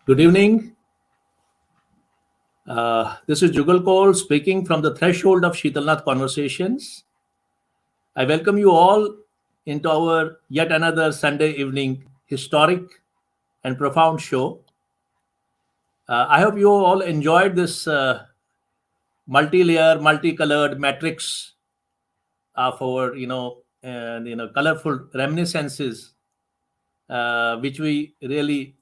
Good evening. This is Jugal Koul speaking from the threshold of Sheetalnath Conversations. I welcome you all into our yet another Sunday evening historic and profound show. I hope you all enjoyed this multi-layer, multicolored matrix of our, colorful reminiscences, which we really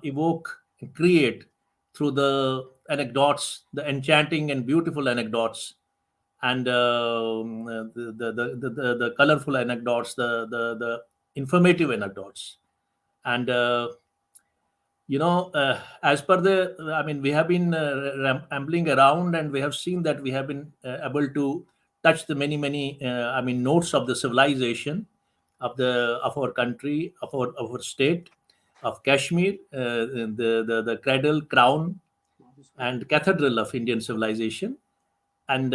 evoke and create through the anecdotes, the enchanting and beautiful anecdotes, and the colorful anecdotes, the informative anecdotes, and as per the, I mean, we have been rambling around, and we have seen that we have been able to touch the many notes of the civilization of our country, of our state, of Kashmir, the cradle, crown, and cathedral of Indian civilization. And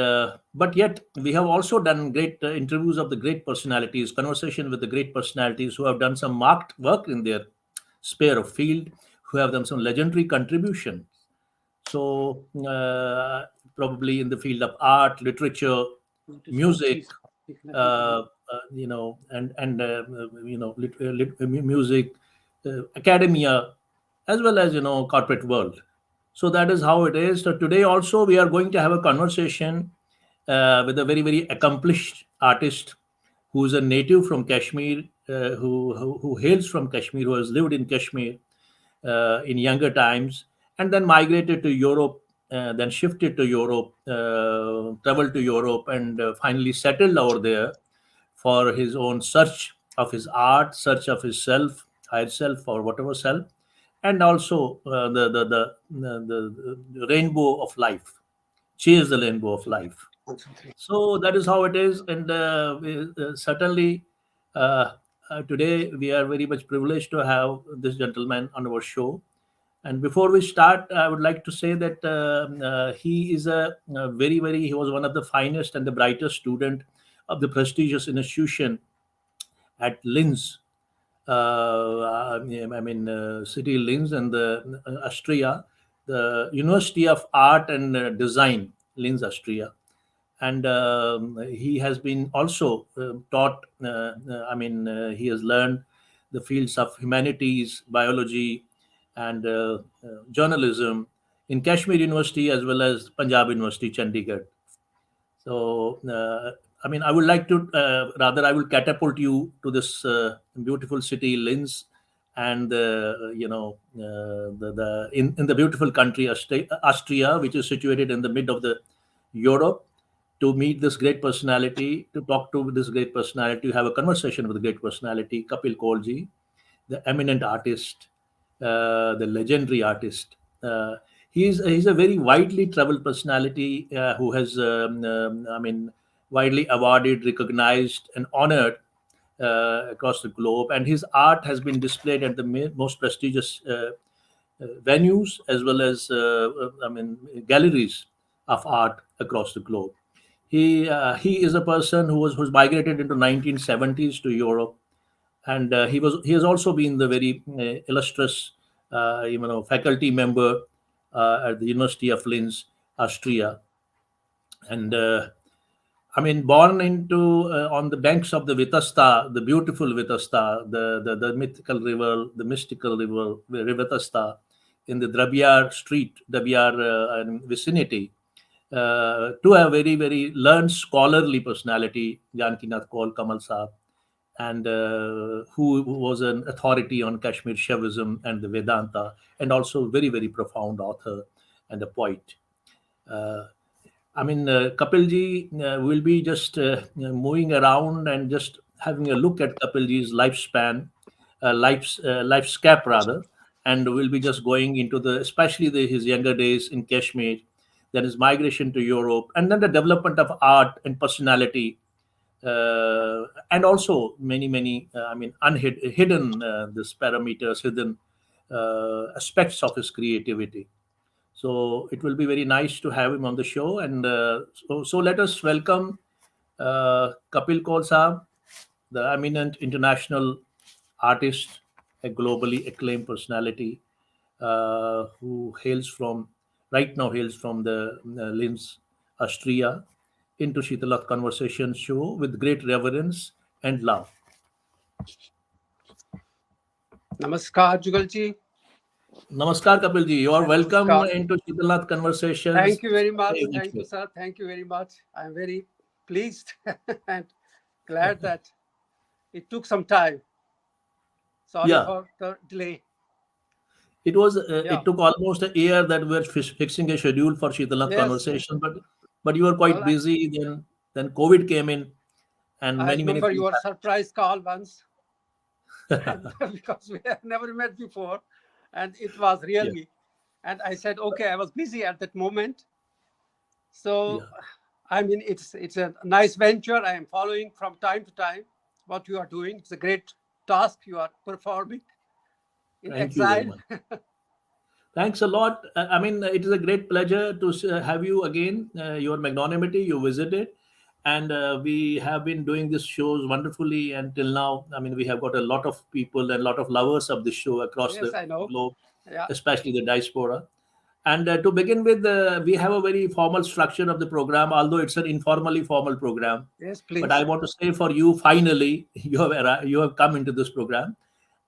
but yet we have also done great interviews of the great personalities, conversation with the great personalities who have done some marked work in their sphere of field, who have done some legendary contribution. So probably in the field of art, literature, music, music, academia, as well as corporate world. So that is how it is. So today also we are going to have a conversation with a very accomplished artist who is a native from Kashmir, who hails from Kashmir, who has lived in Kashmir in younger times, and then migrated to Europe, then shifted to Europe, traveled to Europe, and finally settled over there for his own search of his art, search of his self, higher self, or whatever self, and also the rainbow of life. Chase the rainbow of life. So that is how it is, and certainly uh, today we are very much privileged to have this gentleman on our show. And before we start, I would like to say that he is he was one of the finest and the brightest student of the prestigious institution at Linz. City Linz and the Austria, the University of Art and Design, Linz, Austria. And he has been also taught, he has learned the fields of humanities, biology, and journalism in Kashmir University as well as Punjab University, Chandigarh. So, I would like to, rather, I will catapult you to this beautiful city, Linz, and in the beautiful country, Austria, which is situated in the mid of the Europe, to meet this great personality, to talk to this great personality, to have a conversation with a great personality, Kapil Kaul ji, the eminent artist, the legendary artist. He's a very widely traveled personality who has, widely awarded, recognized, and honored across the globe. And his art has been displayed at the most prestigious venues as well as, galleries of art across the globe. He is a person who's migrated into 1970s to Europe, and he has also been the very illustrious faculty member at the University of Linz, Austria, and born into on the banks of the Vitasta, the beautiful Vitasta, the mythical river, the mystical river, Vitasta, in the Drabiar street, Drabiar and vicinity, to a very learned scholarly personality, Janakinath Kaul Kamal Saab, and who was an authority on Kashmir Shaivism and the Vedanta, and also very profound author and a poet. Uh, Kapilji will be just moving around and just having a look at Kapilji's lifespan, lifescape rather, and we'll be just going into especially his younger days in Kashmir, then his migration to Europe, and then the development of art and personality, and also many hidden this parameters, hidden aspects of his creativity. So it will be very nice to have him on the show. And so let us welcome Kapil Kaul Saab, the eminent international artist, a globally acclaimed personality, who right now hails from the Linz, Austria, into Shitala's conversation show with great reverence and love. Namaskar, Jugal ji. Namaskar, Kapil ji. You are welcome Namaskar. into Shitala's conversations. Thank you very much. Very much Thank you, so. sir. Thank you very much. I'm very pleased and glad that it took some time. Sorry Yeah, for the delay. it was. Yeah. It took almost a year that we were fixing a schedule for Shitala's Yes. conversation, but you were quite Well, busy. Then COVID came in, and I many remember things your happened. surprise call once, and because we have never met before, and it was Yeah, really. And I said, okay, I was busy at that moment. So, yeah. I mean, it's a nice venture. I am following from time to time what you are doing. It's a great task you are performing in Thank you very exile. much. Thanks a lot. I mean, it is a great pleasure to have you again. Your magnanimity, you visited, and we have been doing these shows wonderfully until now. I mean, we have got a lot of people and a lot of lovers of the show across Yes, the I know. globe, Yeah. especially the diaspora. And to begin with, we have a very formal structure of the program, although it's an informally formal program. Yes, But I please. want to say for you, finally, you have come into this program,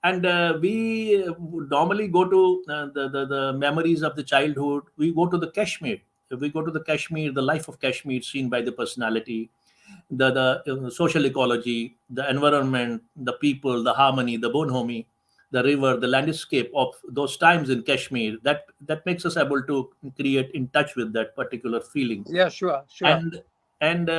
and we would normally go to the memories of the childhood. We go to the Kashmir. We go to the Kashmir, the life of Kashmir, seen by the personality, the social ecology, the environment, the people, the harmony, the bonhomie, the river, the landscape of those times in Kashmir. That makes us able to create in touch with that particular feelings. Yeah, sure, sure. And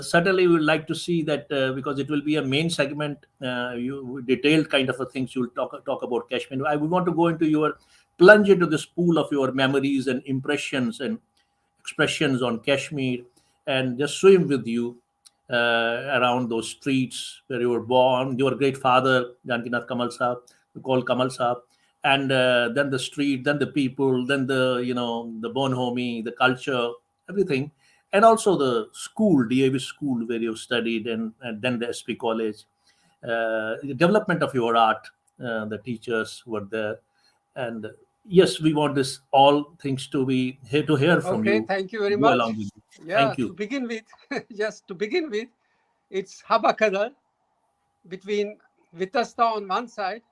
certainly we would like to see that because it will be a main segment, you detailed kind of a things you'll talk about Kashmir. I would want to go into your plunge into this pool of your memories and impressions and expressions on Kashmir, and just swim with you around those streets where you were born. Your great father, Jankinath Kamal Saab, called Kamal Saab, and then the street, then the people, then the bonhomie, the culture, everything, and also the school, DAV school where you studied, and then the SP College, the development of your art, the teachers were there, and yes, we want this all things to be here to hear from Okay, you. thank you very Go much. along with you. Yeah, Thank to you. begin with, just to begin with, it's Habakadar between Vitasta on one side,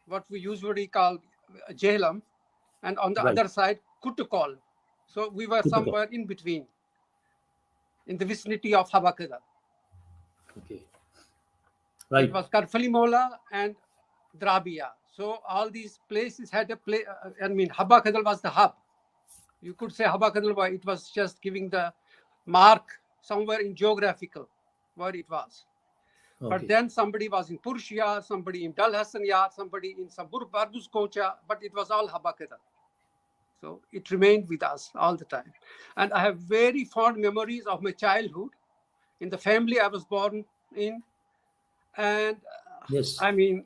what we usually call Jhelum, and on the Right. other side, Kutukol. So we were Good to go. somewhere in between, in the vicinity of Habakadar. Okay. It Right. was Karfalimola and Drabia. So all these places had a place. I mean, Habakadal was the hub. You could say Habakadal, it was just giving the mark somewhere in geographical where it was. But Okay. then somebody was in Purshia, somebody in Dal Hassan Yar, somebody in Sabur Bardus Kocha, but it was all Habakadal. So it remained with us all the time. And I have very fond memories of my childhood in the family I was born in. And Yes. I mean,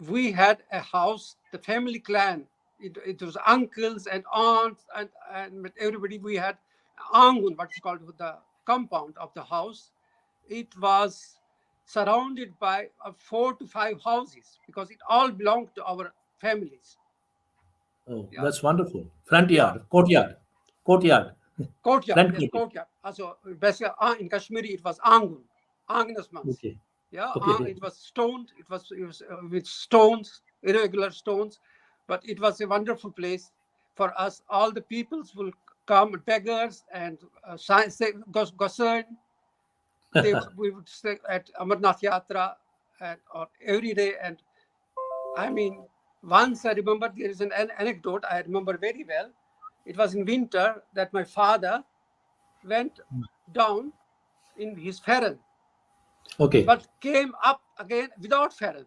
we had a house, the family clan. It was uncles and aunts and with everybody. We had angun, what's called the compound of the house. It was surrounded by 4 to 5 houses because it all belonged to our families. Oh, Yeah, that's wonderful. Front yeah. yard, courtyard, Courtyard, front yes, courtyard. courtyard. Also, basically, in Kashmiri, it was angun, angnasmans. Okay. Yeah, Okay. it was stoned. It was with stones, irregular stones, but it was a wonderful place for us. All the peoples will come, beggars and Gosan. We would stay at Amarnath Yatra or every day. And I mean, once I remember there is an anecdote I remember very well. It was in winter that my father went down in his ferry, Okay. but came up again without ferry.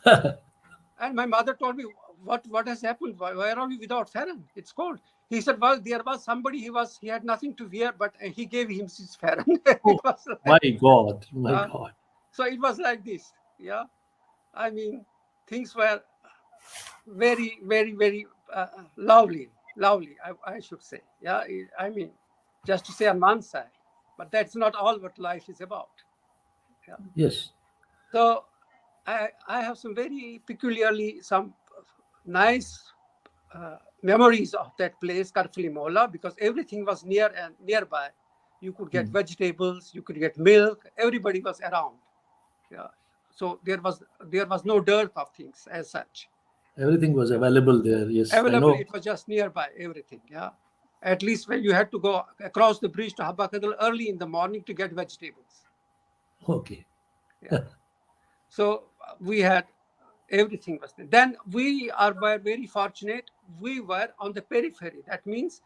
And my mother told me, what has happened? Why are we without Farron? It's cold. He said, well, there was somebody, he had nothing to wear, but he gave him his Farron. Oh, It was my like, God. My uh, God. so it was like this. Yeah. I mean, things were very, very, very lovely. Lovely, I should say. Yeah. I mean, just to say on one side, but that's not all what life is about. Yeah. Yes. So I have some very peculiarly some nice memories of that place, Karfli Mola, because everything was near and nearby. You could get vegetables, you could get milk, everybody was around. Yeah. So there was no dearth of things as such. Everything was available there. Yes, I Available, know. it was just nearby, everything. Yeah. At least when you had to go across the bridge to Habakadal early in the morning to get vegetables. Okay. Yeah. So we had everything was there. Then were very fortunate. We were on the periphery. That means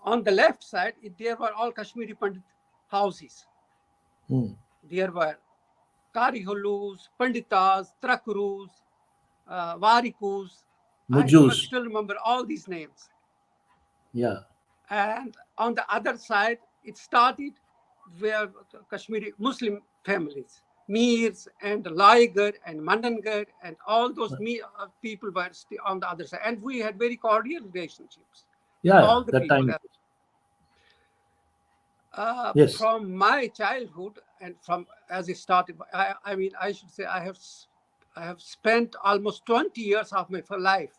on the left side, there were all Kashmiri Pandit houses. There were Karihulus, Panditas, Trakurus, Varikus. I Mujus. still remember all these names. Yeah. And on the other side, it started where Kashmiri Muslim families, Mirs and Laigar and Mandangar and all those people were on the other side. And we had very cordial relationships with Yeah, all the that people. time. Yes. From my childhood and from as it started, I should say I have spent almost 20 years of my life,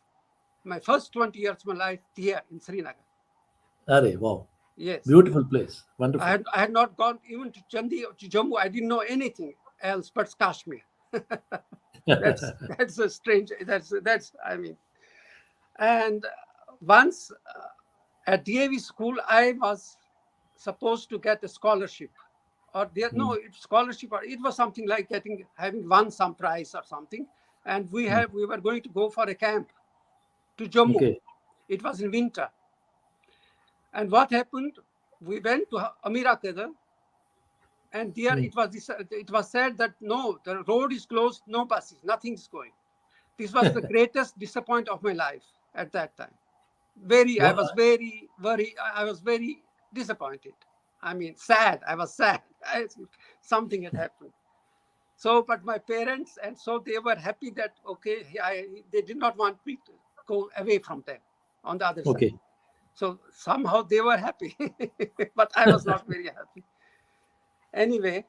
my first 20 years of my life here in Srinagar. Arey, wow. Yes. Beautiful place. Wonderful. I had not gone even to Chandi or to Jammu. I didn't know anything else but Kashmir. That's a strange. And once at DAV school, I was supposed to get a scholarship, or scholarship, or it was something like having won some prize or something. And we were going to go for a camp to Jammu. Okay. It was in winter. And what happened? We went to Amira Kadal, and there it was said that no, the road is closed, no buses, nothing's going. This was the greatest disappointment of my life at that time. I was very disappointed. I mean, sad. I was sad. Something had happened. So, but my parents, and so they were happy that, okay, they did not want me to go away from them on the other side. So somehow they were happy, but I was not very happy. Anyway,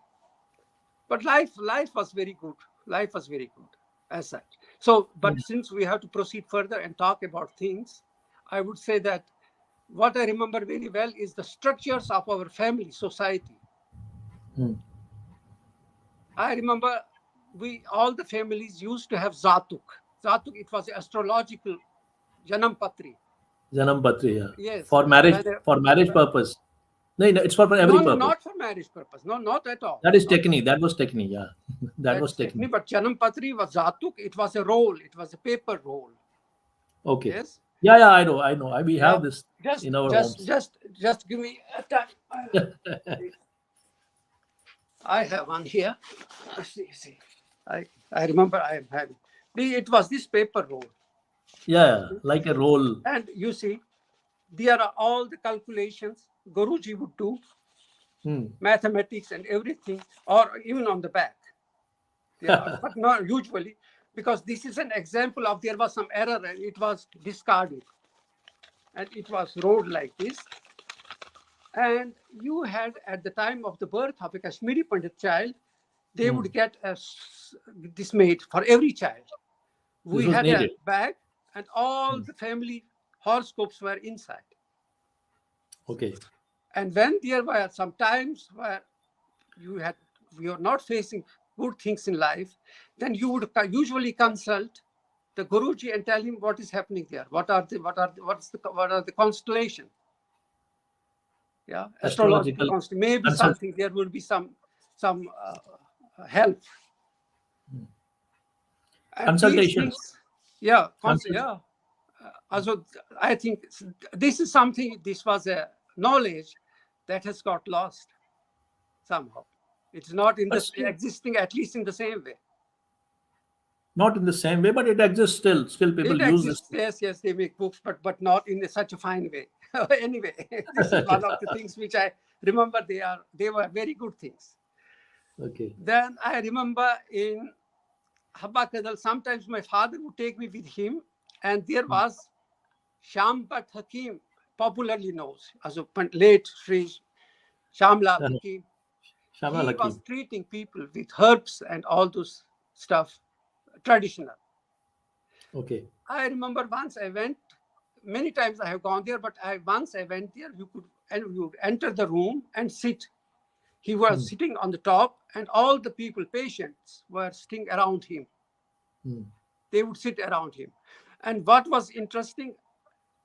but life was very good. Life was very good as such. So, but since we have to proceed further and talk about things, I would say that what I remember very well is the structures of our family society. I remember all the families used to have Zatuk. Zatuk, it was astrological Janam Patri. Janam Patri, yeah. Yes. For marriage purpose. No, it's for every purpose. Not for marriage purpose. No, not at all. That is technique. That was technique, yeah. That was technique. But Janam Patri was Zatuk. It was a roll. It was a paper roll. Okay. Yes. Yeah, I know. We have this in our homes. Just give me a time. I have one here. See. I remember I am having. It was this paper roll. Yeah, like a roll. And you see, there are all the calculations Guruji would do, mathematics and everything, or even on the back. But not usually, because this is an example of there was some error and it was discarded. And it was rolled like this. And you had, at the time of the birth of a Kashmiri Pandit child, they would get this made for every child. We had a bag and all the family horoscopes were inside. Okay. And when there were some times where you are not facing good things in life, then you would usually consult the Guruji and tell him what is happening there. What are the constellation? Yeah, astrological constellation. Maybe something. There will be some help. Consultations. Also, I think this is something. This was a knowledge that has got lost somehow. It's not existing, at least in the same way. Not in the same way, but it exists still. Still people use this. Yes, they make books, but not in such a fine way. Anyway, this is one of the things which I remember. They were very good things. Okay. Then I remember in Habba Kadal, sometimes my father would take me with him, and there was Shyampat Hakim, popularly known as a late Sri Shyamlal Hakim. He was treating people with herbs and all those stuff, traditional. Okay. I remember once I went, many times I have gone there, but once I went there, you would enter the room and sit. He was Hmm. sitting on the top, and all the people, patients, were sitting around him. Hmm. They would sit around him. And what was interesting,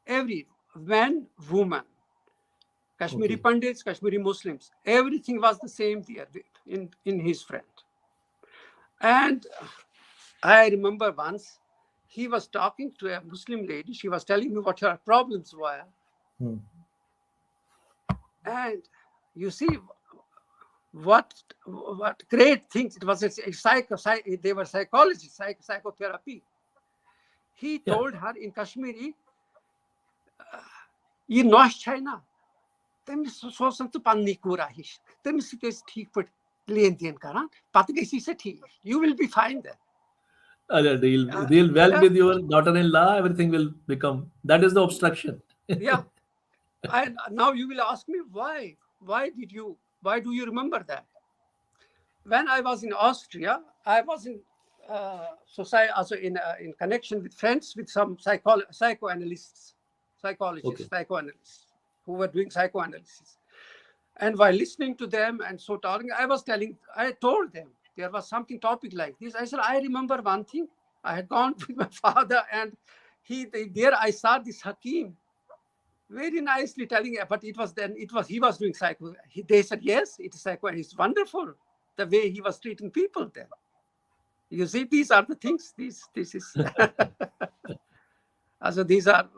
every man, woman, Kashmiri Okay. Pandits, Kashmiri Muslims, everything was the same there in his friend. And I remember once he was talking to a Muslim lady. She was telling me what her problems were. Hmm. And you see what great things. It was they were psychologists, psychotherapy. He Yeah. told her in Kashmiri, "You know China. Temis sosan tu panni kura hish. Temis is ठीक put लेन then करा. पत गई से ठीक. You will be fine there." They'll well Yeah, with your daughter-in-law. Everything will become. That is the obstruction. yeah. And now you will ask me why? Why do you remember that? When I was in Austria, I was in society, also in connection with friends with some psychoanalysts, psychologists, Okay. psychoanalysts who were doing psychoanalysis. And while listening to them and so talking, I told them there was something topic like this. I said, I remember one thing. I had gone with my father, and there I saw this Hakim very nicely telling, but he was doing psycho. They said, yes, it is psycho, and it's wonderful the way he was treating people then. You see, these are the things. This is also these are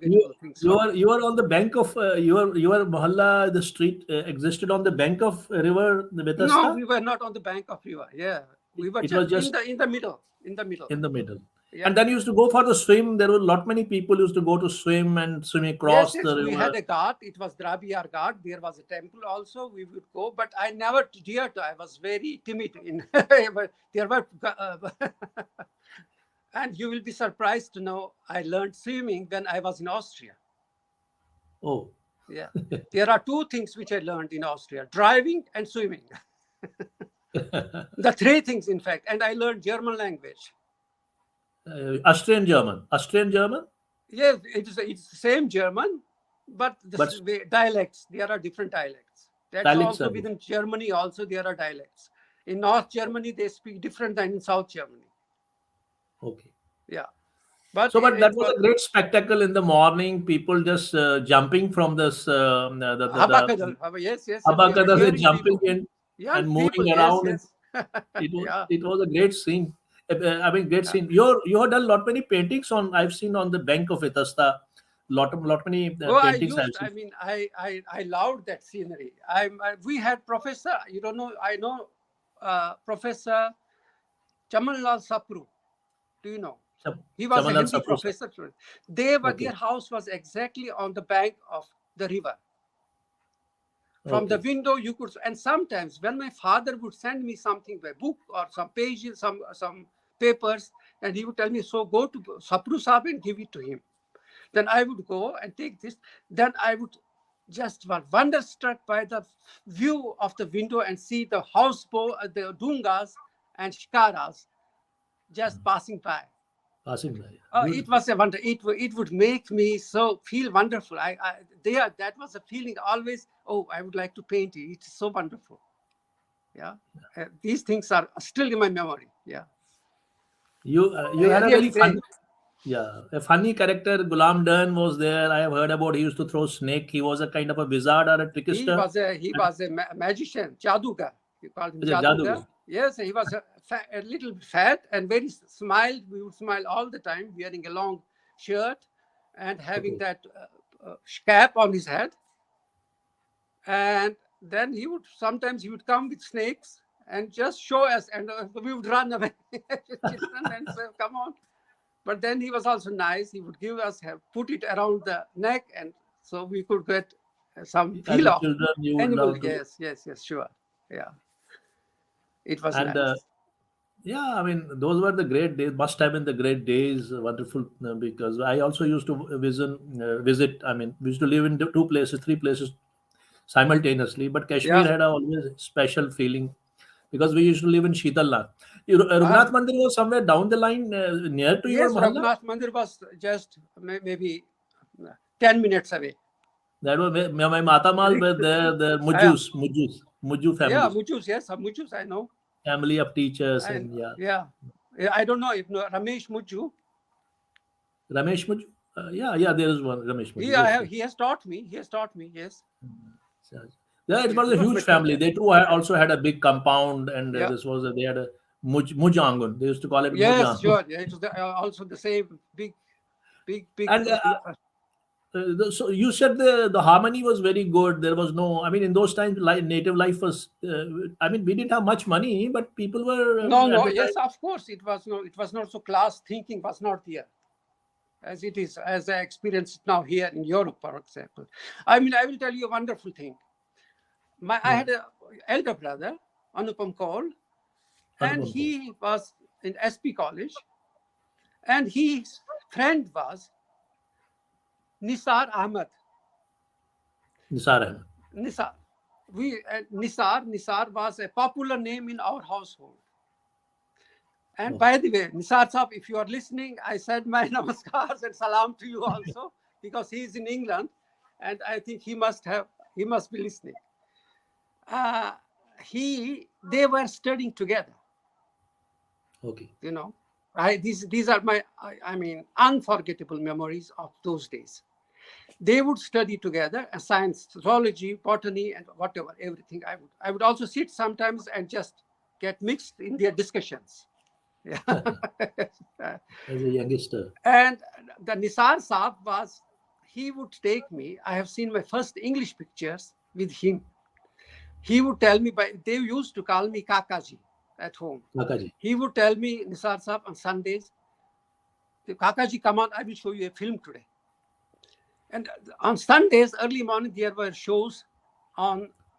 You unforgettable things you for are me. you are on the bank of your mohalla. The street existed on the bank of river No, Betasta. we were not on the bank of river. Yeah, we were It just was just in the middle, in the middle. in the middle. Yeah. And then you used to go for the swim. There were lot many people used to go to swim and swim Yes, across yes, the we river. had a guard. It was Drabiyar guard. There was a temple also. We would go, but I never dared to. I was very timid. But there were, and you will be surprised to know I learned swimming when I was in Austria. Oh. Yeah, there are two things which I learned in Austria: driving and swimming. The three things, in fact. And I learned German language. Austrian German. Austrian German, Yes, it's the same German, but but dialects. There are different dialects. That's dialects also are different. within Germany. Also, there are dialects. In North Germany, they speak different than in South Germany. Okay. Yeah, but So, but that it was was a great spectacle in the morning. People just jumping from this Habakadal. Yes, yes. We are abakadar, hearing jumping people, in young and people. moving Yes, around. And yes. it was Yeah, it was a great scene. I mean, great yeah. scene. You have done lot many paintings on. I've seen on the bank of Itasta. Lot many Oh, paintings I've seen. I loved that scenery. We had Professor, you don't know, I know Professor Chamanlal Sapru. Do you know? He was a Chamanal Hindi Saprusa. professor. Their Okay. house was exactly on the bank of the river. From the Okay. window, you could, and sometimes when my father would send me something, a book or some pages, some papers, and he would tell me, so go to Sapru Sahib and give it to him. Then I would go and take this. Then I would just was wonderstruck by the view of the window and see the houseboat, the dungas and shikaras just passing by. Passing by. It Beautiful. was a wonder. It would make me so feel wonderful. That was a feeling always. Oh, I would like to paint it. It's so wonderful. Yeah, these things are still in my memory. Yeah, You had a really very great. fun, yeah, a funny character. Gulam Dern was there. I have heard about. He used to throw snake. He was a kind of a wizard or a trickster. He And was a magician, Jadugar. You called him he's a Jadugar. jadugar. Yes, he was a little fat and very smiled. We would smile all the time, wearing a long shirt and having Okay. that cap on his head. And then sometimes he would come with snakes and just show us, and we would run away, children, and say, "Come on!" But then he was also nice. He would put it around the neck, and so we could get some As feel a of children, you would animal. love to. Yes, yes, yes, sure. Yeah, it was And nice. yeah, I mean, those were the great days. Must have been the great days. Wonderful, because I also used to visit. I mean, we used to live in two places, three places simultaneously. But Kashmir Yeah, had a always special feeling because we used to live in Shitalnag. Uh, Raghunath Mandir was somewhere down the line near to your yes, mahalla. Raghunath Mandir was just maybe 10 minutes away. That was my Matamal were there. The Yeah, Muju yeah, family, Mujus, yes, Mujus, I know. family of teachers, And and yeah, yeah. Yeah, I don't know if Ramesh Muju. Ramesh Muju. Yeah, there is one Ramesh Muju. Yes, yes. He has taught me. He has taught me. Yes, So, yeah, it was he a was my huge family. teacher. They too also had a big compound, and Yeah. they had a Mujangun. They used to call it Yes, Mujangun. sure. Yeah, it was also the same big. And so you said the harmony was very good. There was no, I mean, in those times, native life was. I mean, we didn't have much money, but people were No, at no. the Yes, time. of course, it was no. It was not so class thinking was not there as it is, as I experience it now here in Europe, for example. I mean, I will tell you a wonderful thing. I Yeah, had an elder brother, Anupam Kaul, and Anupam Kaur. he was in SP College, and his friend was Nisar Ahmed. Nisar Ahmed. Nisar. Nisar was a popular name in our household. And Oh, by the way, Nisar Saab, if you are listening, I said my namaskars and salam to you also, because he is in England, and I think he must be listening. Uh, they were studying together. okay. You know, these are my I mean unforgettable memories of those days. They would study together, science, zoology, botany, and whatever, everything. I would also sit sometimes and just get mixed in their discussions. Yeah. As a youngster. And the Nisar Saab he would take me. I have seen my first English pictures with him. He would tell me, they used to call me Kakaji at home. Kakaji. He would tell me, Nisar Saab, on Sundays, Kakaji, come on, I will show you a film today. And on Sundays, early morning, there were shows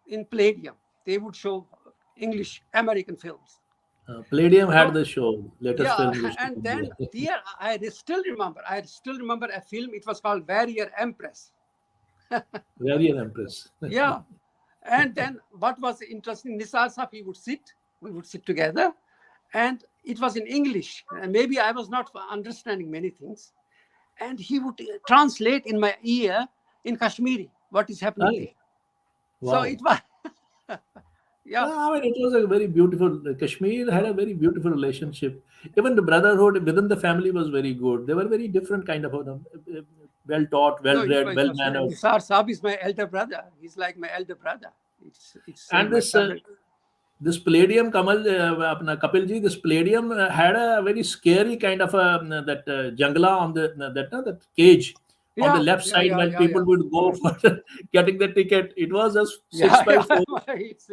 in Palladium. They would show English, American films. Palladium had So, the show. Latest yeah, film used to and come then there. there, I still remember a film. It was called Warrior Empress. Very an empress. Yeah. And then what was interesting, Nisar Saab, we would sit together, and it was in English. And maybe I was not understanding many things. And he would translate in my ear in Kashmiri what is happening there. Aye. So it Wow. was, yeah, I mean, it was a very beautiful. Kashmir had a very beautiful relationship. Even the brotherhood within the family was very good. They were very different kind of well taught, well no, read, it well was mannered. Nisar Saab is my elder brother. He's like my elder brother. It's And my favorite. this Palladium, apna Kapil ji, this Palladium had a very scary kind of that jungla on that cage on the Yeah, left yeah, side yeah, when yeah, yeah. people would go for getting the ticket. It was just six Yeah, by yeah. four, It's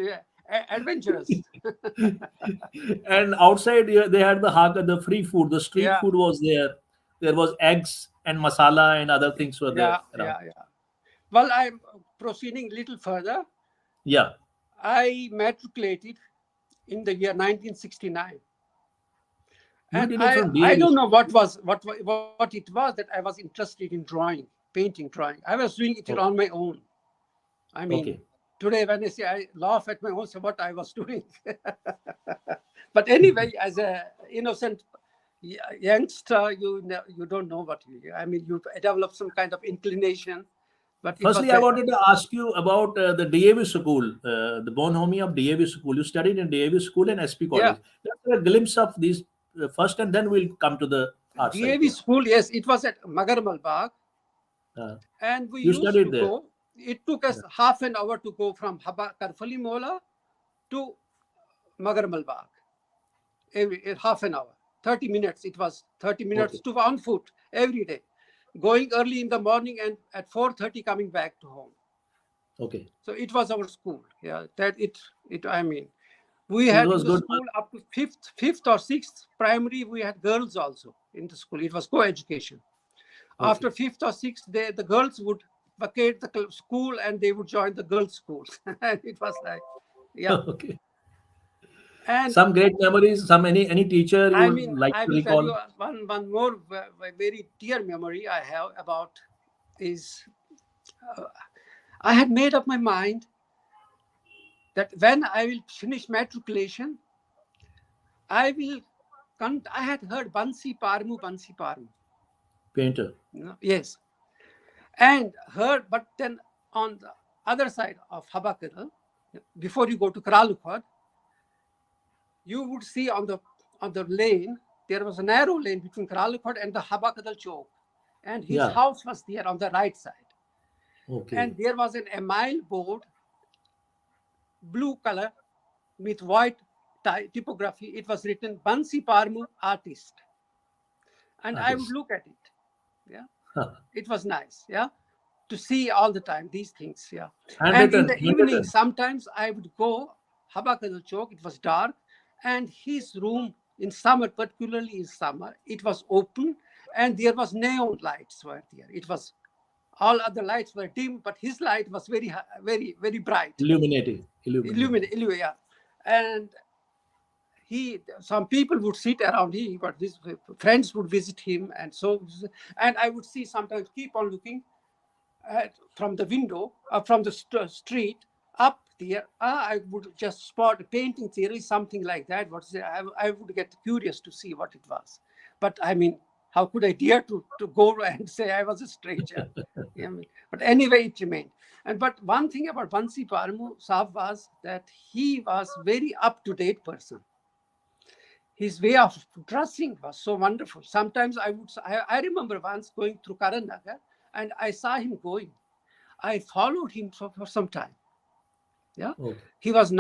adventurous. and outside they had the free food. The street Yeah, food was there. There was eggs and masala and other things were there yeah, around. yeah, yeah. Well, I'm proceeding a little further. Yeah, I matriculated in the year 1969. you And did it from I DAV don't know school. what it was that I was interested in painting, drawing. I was doing it Oh, on my own. I mean, okay. today when I say I laugh at my own, so what I was doing. But anyway, as a innocent youngster, you don't know what I mean. You develop some kind of inclination, but it was Firstly, I wanted to ask you about the DAV school, the bonhomie of DAV school. You studied in DAV school and SP yeah. college. Let's a glimpse of these first, and then we'll come to the art side. DAV Yeah. school, yes, it was at Magarmal Bagh, Uh, and we you used to studied there. go. It took us half an hour to go from Karfali Mola to Magarmal Bagh. Every half an hour, 30 minutes. It was 30 minutes Okay. to on foot every day, going early in the morning and at 4:30 coming back to home. Okay. So it was our school. Yeah, I mean, we It had in was the good. school up to fifth or sixth primary. We had girls also in the school. It was co-education. Okay. After fifth or sixth, the girls would vacate the school and they would join the girls' schools. And it was like, yeah. Okay. And Some great memories. Any teacher you I would mean, like I to will tell you recall? one more very dear memory I have about is I had made up my mind that when I will finish matriculation, I will. I had heard Bansi Parmu, Bansi Parmu. Painter. Yes, and heard, but then on the other side of Habakadal, before you go to Karalukhad, you would see on the lane, there was a narrow lane between Karalukhad and the Habakadal Chowk, and his Yeah. house was there on the right side. Okay. And there was an Emile board, blue color with white typography. It was written Bansi Parmu, artist. And I would Artist. look at it. Yeah. It was nice. Yeah. To see all the time these things. Yeah. And in Handwritten. the evening, Handwritten. sometimes I would go Habakadal Chowk. It was dark. And his room in summer, particularly in summer, it was open and there was neon lights were there. It was, all other lights were dim, but his light was very, very bright. Illuminating. Yeah. And some people would sit around him, but his friends would visit him, and I would see sometimes, keep on looking from the window, from the street up there. I would just spot a painting theory, something like that. I would get curious to see what it was. But I mean, how could I dare to go and say I was a stranger? Yeah, but anyway, it remained. But one thing about Bansi Parmu Saab was that he was very up-to-date person. His way of dressing was so wonderful. Sometimes I remember once going through Karan Nagar and I saw him going. I followed him for some time. Yeah. Okay. He was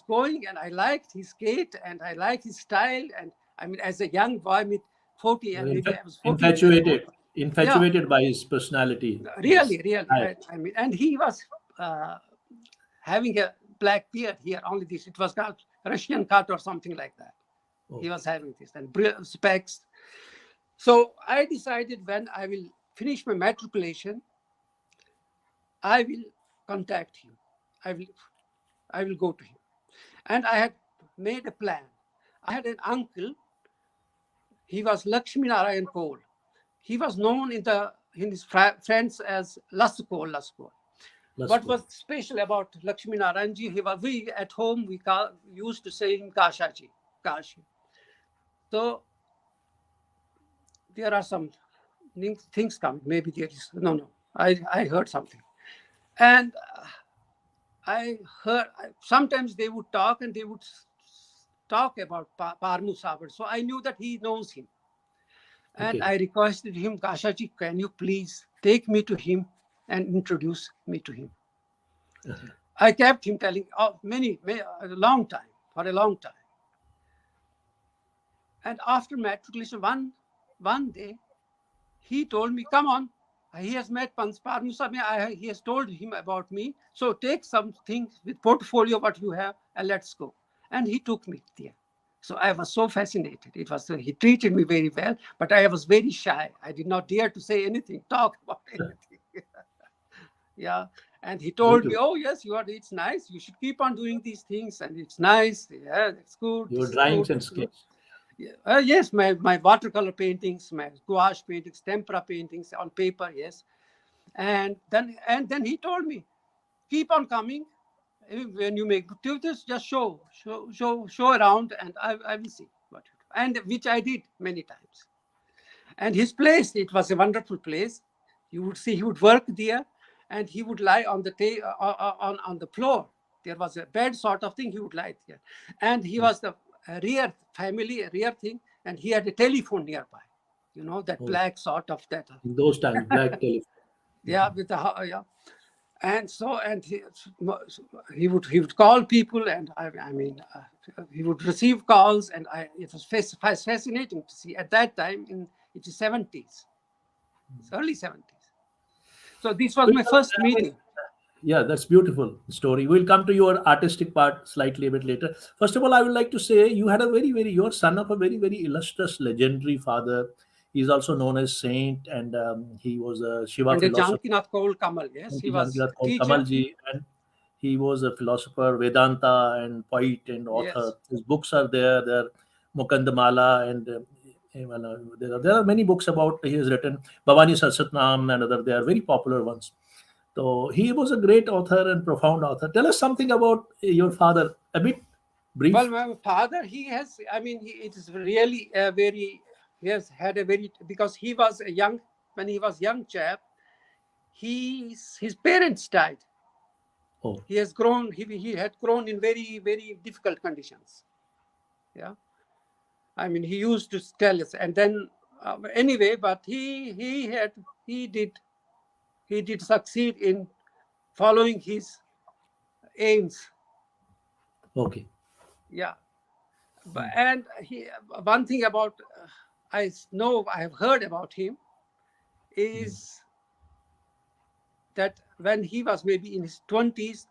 going, and I liked his gait and I liked his style. And I mean, as a young boy with 40, and maybe I was 40 infatuated by his personality. Really. I mean, and he was having a black beard here, only this. It was called Russian cut or something like that. He was having this and specs. So I decided when I will finish my matriculation, I will contact him. I will go to him. And I had made a plan. I had an uncle. He was Lakshmi Narayan Koul. He was known in his friends as Las Koul. What was special about Lakshmi Narayan ji? We at home we used to say him Kashaji. Kashi. So there are some things coming. Maybe there is no. I heard something, and I heard sometimes they would talk and they would talk about Parmu Sabar. So I knew that he knows him, and I requested him, Kashaji, can you please take me to him and introduce me to him? I kept him telling for a long time. And after matriculation, one day, he told me, come on, he has met Parmu Saab. He has told him about me. So take something with portfolio, what you have, and let's go. And he took me there. So I was so fascinated. He treated me very well, but I was very shy. I did not dare to say anything, talk about anything. Yeah. And he told me, oh, yes, it's nice. You should keep on doing these things. And it's nice. Yeah, that's good. Your drawings and sketches. Yes, my watercolor paintings, my gouache paintings, tempera paintings on paper, yes. And then he told me, keep on coming. When you make activities, just show around, and I will see what you do. And which I did many times. And his place, it was a wonderful place. You would see he would work there, and he would lie on the on the floor. There was a bed sort of thing. He would lie there, and he was the rear thing, and he had a telephone nearby. You know, that black sort of that. In those times, black telephone. Yeah, with the yeah. And he would call people, and he would receive calls, and it was fascinating to see at that time in the 70s, early 70s. So this was my first meeting. Yeah, that's beautiful story. We'll come to your artistic part slightly a bit later. First of all, I would like to say you had you're son of a very, very illustrious, legendary father. He's also known as Saint, and he was a Shiva and philosopher. Jankinath Koul Kamal, yes, he was teacher. Kamalji, and he was a philosopher, Vedanta, and poet and author. Yes. His books are there. They're Mukandamala, and there are many books about he has written. Bhavani Sarsatnam and other. They are very popular ones. So he was a great author and profound author. Tell us something about your father a bit. Brief. Well, my father, it is really a very, he has had a very, because he was a young, when he was young chap, his parents died. Oh, He has grown, he had grown in very, very difficult conditions. Yeah. He used to tell us, and then anyway, but he did succeed in following his aims. okay. Yeah. And one thing about I have heard about him is that when he was maybe in his 20s,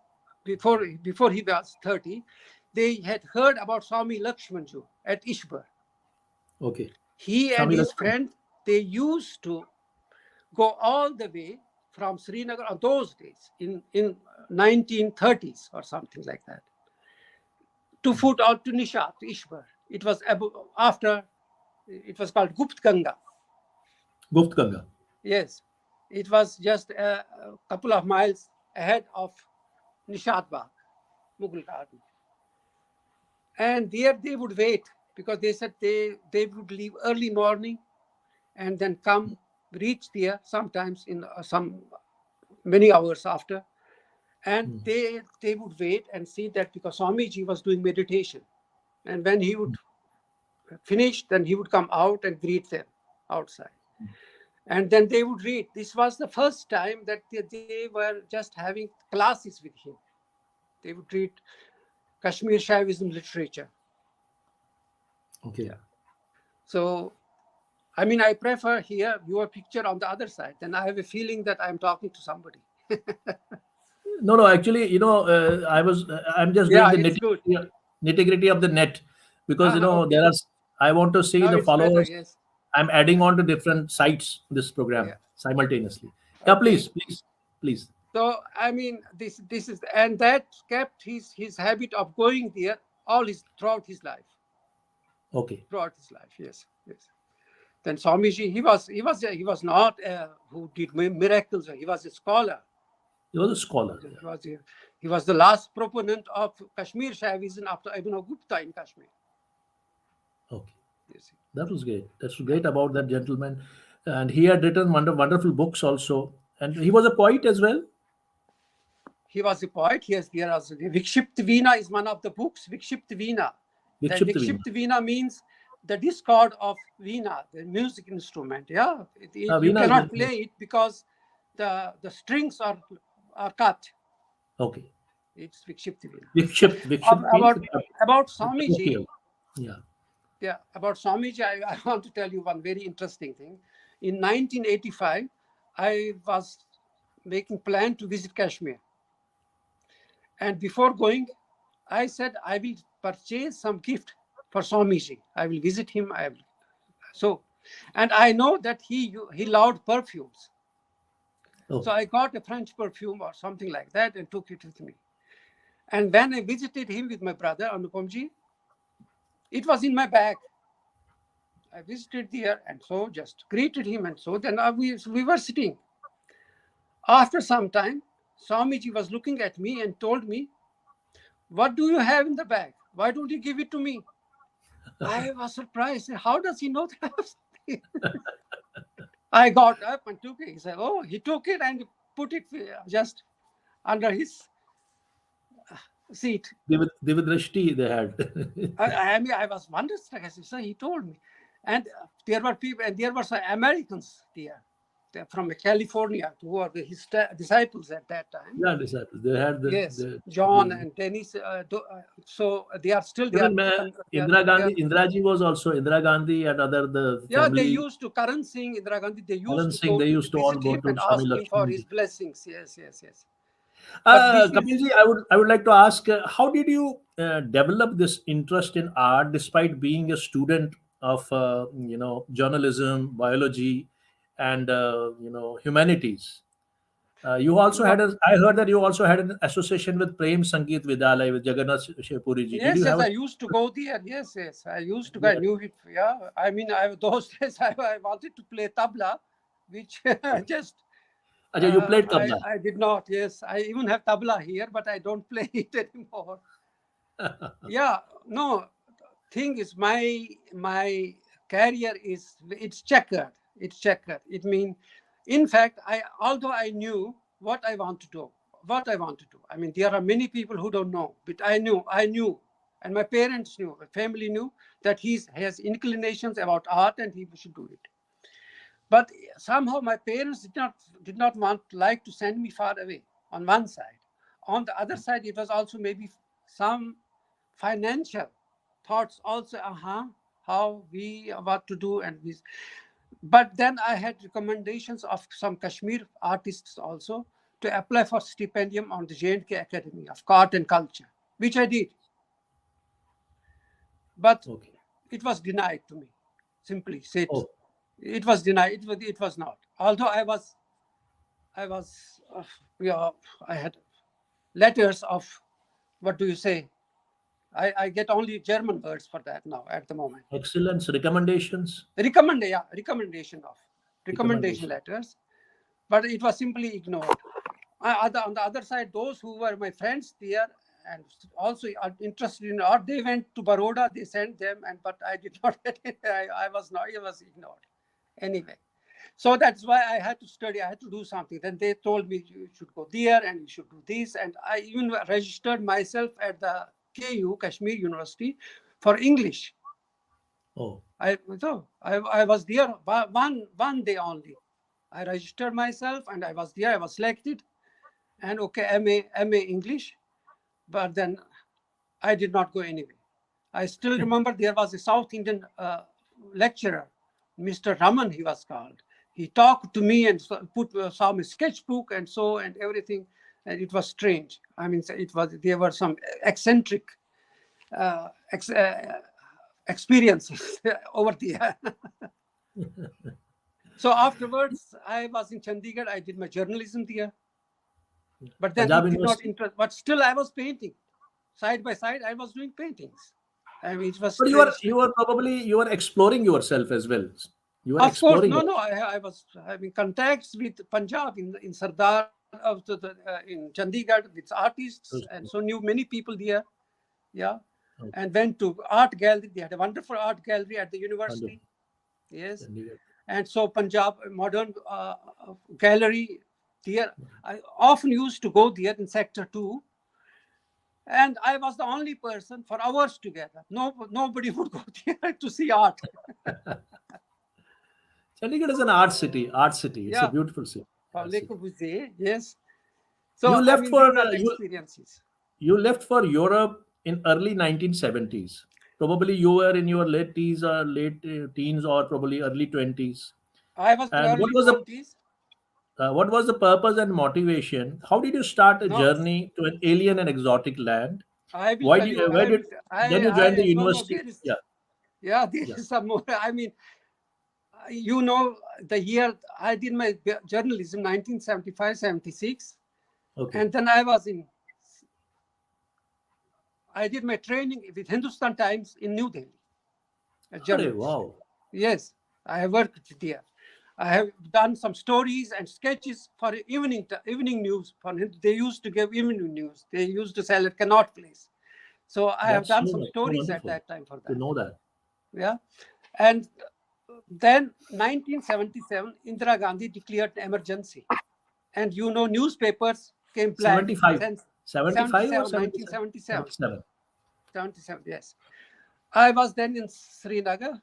before he was 30, they had heard about Swami Lakshmanju at Ishbar. Okay. He and Swami his Lakshman. friend, they used to go all the way from Srinagar on those days in 1930s or something like that, to foot out to Nishat, to Ishbar. It was after, it was called Gupt Ganga. Gupt Ganga. Yes, it was just a couple of miles ahead of Nishat Bagh, Mughal Garden. And there they would wait, because they said they would leave early morning and then come, reach there sometimes in many hours after. And they would wait and see that, because Swamiji was doing meditation. And when he would finish, then he would come out and greet them outside. And then they would read. This was the first time that they were just having classes with him. They would read Kashmir Shaivism literature. Okay. Yeah. So, I prefer here your picture on the other side. Then I have a feeling that I'm talking to somebody. No, actually, I'm just Yeah, doing the it's good. nitty-gritty of the net, because, Okay. I want to see Now the it's better, followers. yes. I'm adding on to different sites this program Yeah. simultaneously. Yeah, Okay. please. So, this is, and that kept his habit of going there throughout his life. Okay. Throughout his life, yes. Then Swamiji, he was not who did miracles. He was a scholar. He was a scholar. He was the last proponent of Kashmir Shaivism after Ibn Gupta in Kashmir. Okay. Yes. That was great. That's great about that gentleman. And he had written wonderful books also. And he was a poet as well. He was a poet. Yes, there was Vikshipt Veena is one of the books. Vikshipt Veena. That Vikshipt Veena. Vikshipt Veena means the discord of Veena, the music instrument. Yeah, you Veena cannot play it because the strings are cut. Okay. It's Vikshipt Veena. Vikshipt means about Swamiji. okay. Yeah, about Swamiji, I want to tell you one very interesting thing. In 1985, I was making plan to visit Kashmir. And before going, I said, I will purchase some gift for Swamiji. I will visit him. And I know that he loved perfumes. Okay. So I got a French perfume or something like that and took it with me. And when I visited him with my brother, Anupamji, it was in my bag. I visited there and so just greeted him, and so then we were sitting. After some time, Swamiji was looking at me and told me, "What do you have in the bag? Why don't you give it to me?" I was surprised. How does he know that? I got up and took it. He said, "Oh," he took it and put it just under his seat. David Drishti they had. I was wonderstruck. I said, "Sir," he told me. And there were people, and there were some Americans there. They're from California, who were his disciples at that time. Yeah, disciples. They had John and Dennis. So they are still there. Indira Gandhi was also Indira Gandhi and other family. They used to Karan Singh, Indira Gandhi. They used to all visit go him to and Swami ask him for Lakshman his blessings. Yes. Kapilji, I would like to ask, how did you develop this interest in art despite being a student of journalism, biology, and humanities? You also had I heard that you also had an association with Prem Sangeet Vidyalaya with Jagannath Puri ji. Yes, I used to go there. Yes, I used to go. I knew it. Yeah, those days I wanted to play tabla, which just. You played tabla? I did not. Yes, I even have tabla here, but I don't play it anymore. Yeah, No, thing is, my career is, it's checkered. It's checkered. It means, in fact, although I knew what I want to do, I mean, there are many people who don't know, but I knew, and my parents knew, my family knew that he has inclinations about art and he should do it. But somehow my parents did not like to send me far away. On one side, on the other side, it was also maybe some financial thoughts also. How we, what to do, and this. But then I had recommendations of some Kashmir artists also to apply for stipendium on the J&K Academy of Art and Culture, which I did. But Okay. it was denied to me. Simply said, Oh, it was denied. It was not. Although I was, I had letters of, what do you say? I get only German words for that now at the moment. excellence. Recommendations. Recommendation Recommendation. letters, but it was simply ignored. On the other side, those who were my friends there and also are interested in art, they went to Baroda, they sent them, but I did not get it. I was ignored. Anyway, so that's why I had to study, I had to do something. Then they told me you should go there and you should do this. And I even registered myself at the KU, Kashmir University, for English. Oh, I was there one day only. I registered myself and I was there. I was selected, and okay, MA English, but then I did not go anyway. I still remember there was a South Indian lecturer, Mr. Raman, he was called. He talked to me and saw my sketchbook and everything, and it was strange. I mean, there were some eccentric uh, ex, uh, experiences over there. So afterwards, I was in Chandigarh. I did my journalism there, but then Punjab it did not University. interest. But still, I was painting side by side. I was doing paintings. I mean, it was But strange. you were exploring yourself as well. You were Of course, exploring no, it. no. I was having contacts with Punjab in Sardar of in Chandigarh with artists, and so knew many people there. Yeah, Okay. and went to art gallery. They had a wonderful art gallery at the Wonderful. university. Yes, Chandigarh. and so Punjab modern gallery there. I often used to go there in Sector 2, and I was the only person for hours together. Nobody would go there to see art. Chandigarh is an art city. Art city. It's a Yeah, beautiful city. for Art Le city. Corbusier, yes. You So I left mean, for these are the experiences. you left for Europe in early 1970s. Probably you were in your late teens or teens or probably early 20s. I was in And early 20s. what was the purpose and motivation? How did you start a No, journey to an alien and exotic land? I will Why tell did you. where did then you joined the No. university? There is, Yeah, yeah, there yeah. is some more. I mean, the year I did my journalism, 1975-76, Okay. and then I did my training with Hindustan Times in New Delhi as Arey, journalist. wow. Yes, I have worked there. I have done some stories and sketches for evening news. They used to give evening news. They used to sell at Connaught Place. So I have That's done so some nice, so stories at wonderful that time for to that. know that. Yeah, and then 1977, Indira Gandhi declared an emergency, and newspapers came blank. 75. Since 75 or 77, 77? 1977, 77. 77. Yes, I was then in Srinagar,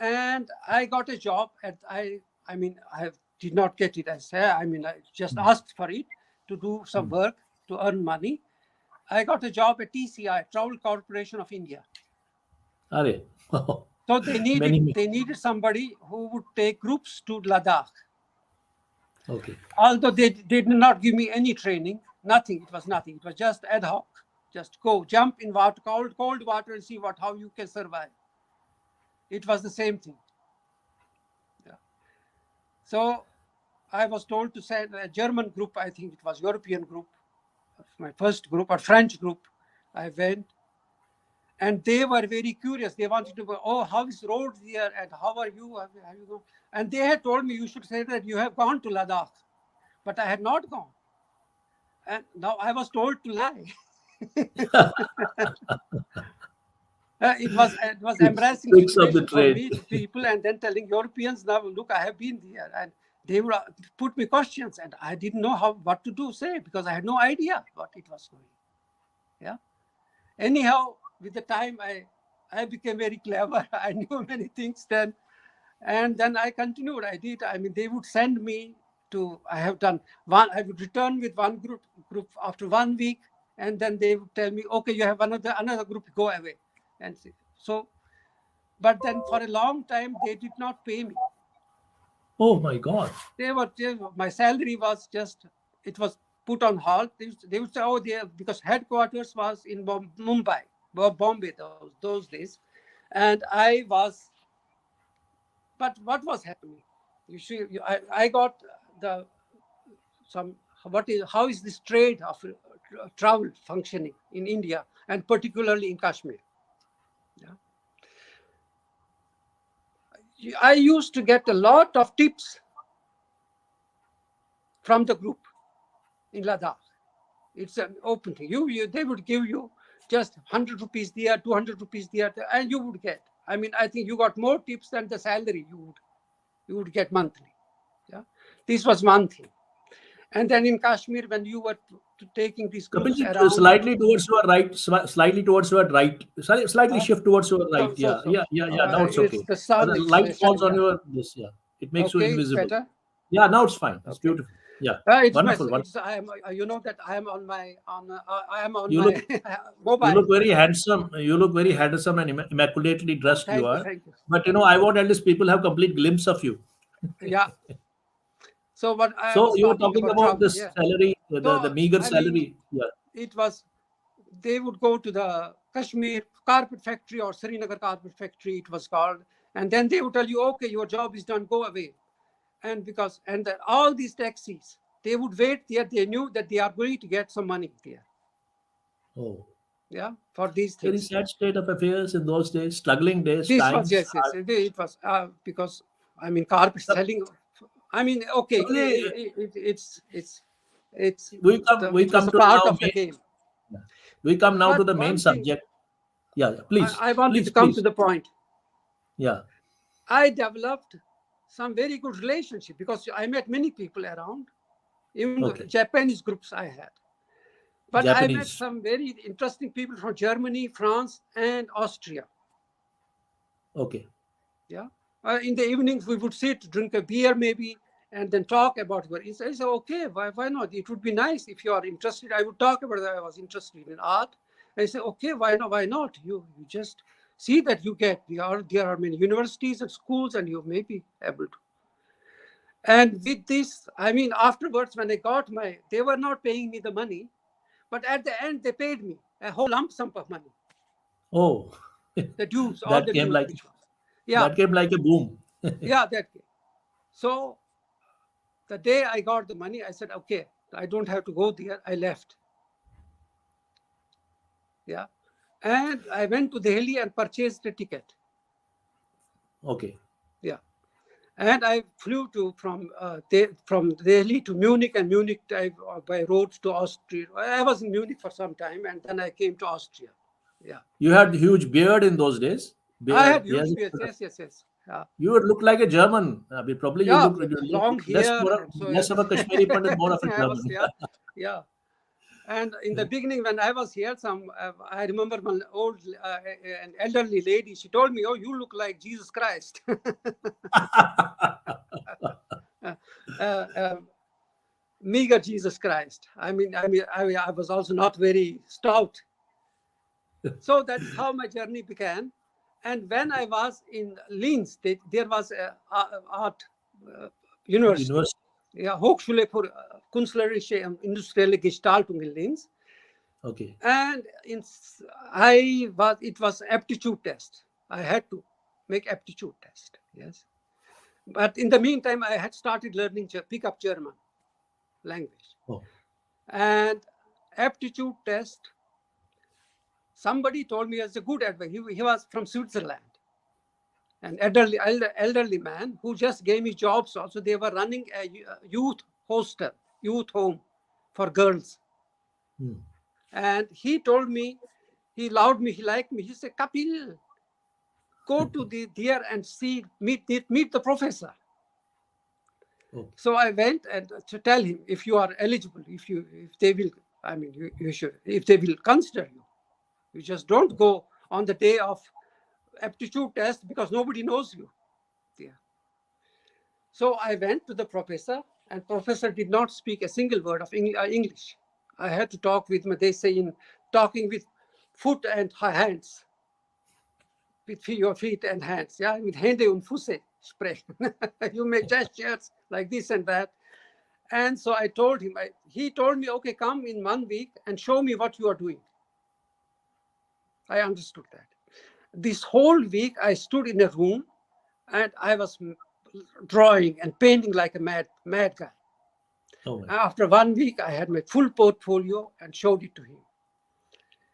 and I got a job at I mean I did not get it. I mean I just asked for it to do some work to earn money. I got a job at TCI, Travel Corporation of India. Arey. So they Many. needed somebody who would take groups to Ladakh. Okay. Although they did not give me any training, nothing. It was nothing. It was just ad hoc. Just go, jump in water, cold water, and see how you can survive. It was the same thing. Yeah. So I was told to send a German group. I think it was European group, my first group, or French group. I went, and they were very curious. They wanted to go, oh, how is road here, and how are you? Have you gone? And they had told me, you should say that you have gone to Ladakh, but I had not gone. And now I was told to lie. It was embarrassing Tricks of the situation for trade. me to people, and then telling Europeans, now look, I have been there, and they would put me questions, and I didn't know what to say, because I had no idea what it was going. Yeah. Anyhow, with the time, I became very clever. I knew many things then, and then I continued. I did. I mean, they would send me to. I have done one. I would return with one group after 1 week, and then they would tell me, okay, you have another group, go away. And so, but then for a long time, they did not pay me. Oh my God. My salary was just, it was put on hold. They would say, oh, because headquarters was in Mumbai, Bombay those days. And I was, but what was happening? You see, I got how is this trade of travel functioning in India, and particularly in Kashmir? Yeah. I used to get a lot of tips from the group in Ladakh. It's an open thing. They would give you just 100 rupees there, 200 rupees there, and you would get. I mean, I think you got more tips than the salary you would get monthly. Yeah, this was one thing. And then in Kashmir, when you were taking these groups Kapilji, around, slightly towards your right, slightly towards your right, slightly shift towards your right. Yeah, so yeah. Now it's it's okay. the sun. The It's light falls on yeah. your this. Yeah, it makes you Okay, it's invisible. better. Yeah, now it's fine. It's Okay. beautiful. Yeah, It's wonderful. I am. You know that I am on my I am on You my look, mobile. you look very handsome. You look very handsome and immaculately dressed. You Thank you, are. thank you. But I want at least people have complete glimpse of you. Yeah. So what I So was you were talking talking about about travel, this yeah. salary, the So meager I mean, salary. Yeah. it was, they would go to the Kashmir carpet factory, or Srinagar carpet factory, it was called, and then they would tell you, okay, your job is done, go away. And all these taxis, they would wait there. They knew that they are going to get some money there. Oh. Yeah, for these Very things. sad state of affairs in those days, struggling days, This was, times. yes, it was because I mean, carpet selling. I mean, okay, Probably we it was come a to part now of the game. yeah. We come now to But the main one thing, subject. Yeah, please, I wanted please, to come to please. the point. Yeah. I developed some very good relationship, because I met many people around, even the Okay. Japanese groups I had. But I met Japanese. some very interesting people from Germany, France, and Austria. Okay. Yeah. In the evenings, we would sit, drink a beer maybe, and then talk about what. I said, okay, why not? It would be nice if you are interested. I would talk about that. I was interested in art. I said, okay, why not? Why not? You just see that you get. There are many universities and schools, and you may be able to. And with this, I mean, afterwards, when I got they were not paying me the money, but at the end, they paid me a whole lump sum of money. Oh, The dues, all that the came dues, like which was. Yeah. that came like a boom. Yeah, that came. So the day I got the money, I said, okay, I don't have to go there. I left. Yeah. And I went to Delhi and purchased a ticket. Okay. Yeah. And I flew from Delhi to Munich, and Munich by road to Austria. I was in Munich for some time, and then I came to Austria. Yeah. You had huge beard in those days. I had Beard. huge Yes. beard. Yes. Yeah. You would look like a German. I mean, probably you Yeah, look long hair. And so less of a Kashmiri Pandit, more of a everything. I was, German. yeah. And in the beginning, when I was here, I remember one an elderly lady. She told me, "Oh, you look like Jesus Christ." Meager Jesus Christ. I was also not very stout. So that's how my journey began. And when I was in Linz, there was a art university. Ja, Hochschule für künstlerische und industrielle Gestaltung in Linz. Okay. And it was aptitude test. I had to make aptitude test. Yes. But in the meantime, I had started learning pick up German language. Oh. And aptitude test, somebody told me as a good advice. He was from Switzerland. An elderly man who just gave me jobs also. They were running a youth home for girls. And he told me, he loved me, he liked me. He said, Kapil, go to there and meet the professor. Okay. So I went and to tell him, if you are eligible, if they will, I mean, you should, if they will consider you, you just don't go on the day of aptitude test because nobody knows you. Yeah. So I went to the professor, and professor did not speak a single word of English. I had to talk with, they say, in talking with foot and hands, with your feet and hands. Yeah, with Hände und Füße sprechen. You make gestures like this and that. And so I told him, he told me, okay, come in 1 week and show me what you are doing. I understood that. This whole week I stood in a room and I was drawing and painting like a mad guy. Oh, After 1 week, I had my full portfolio and showed it to him.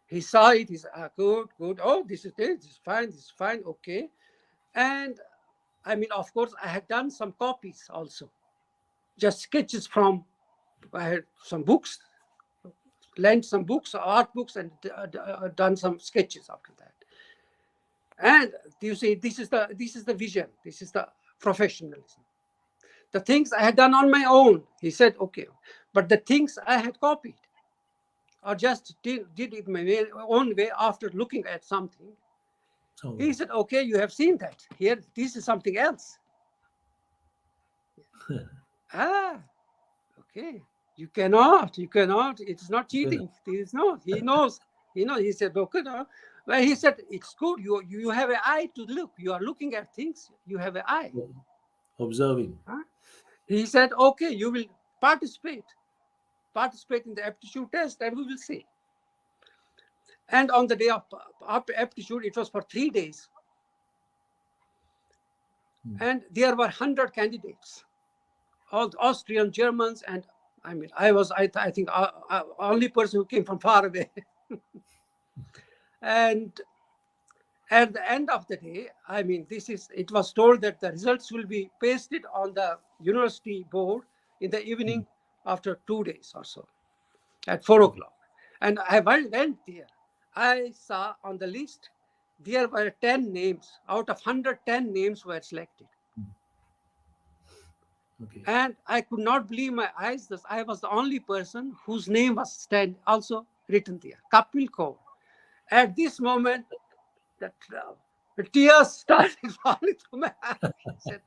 He saw it. He said, good. Oh, this is fine, okay. And I mean, of course, I had done some copies also, just sketches from, I had some books, lent some books, art books, and done some sketches after that. And you see, this is the vision. This is the professionalism. The things I had done on my own, he said, okay. But the things I had copied or just did it my own way after looking at something, he said, okay, you have seen that. Here, this is something else. Okay. You cannot. It's not cheating. He knows. He said, okay, no. Well, he said, it's good. You have an eye to look. You are looking at things. You have an eye. Observing. He said, okay, you will participate in the aptitude test and we will see. And on the day of aptitude, it was for 3 days. And there were 100 candidates, all Austrian, Germans, and I mean, I think, only person who came from far away. And at the end of the day, I mean, it was told that the results will be pasted on the university board in the evening after 2 days or so, at 4 o'clock. And I went there. I saw on the list, there were 10 names. Out of 110 names were selected. Okay. And I could not believe my eyes. I was the only person whose name was also written there, Kapil Kaul. At this moment, the tears started falling from my eyes.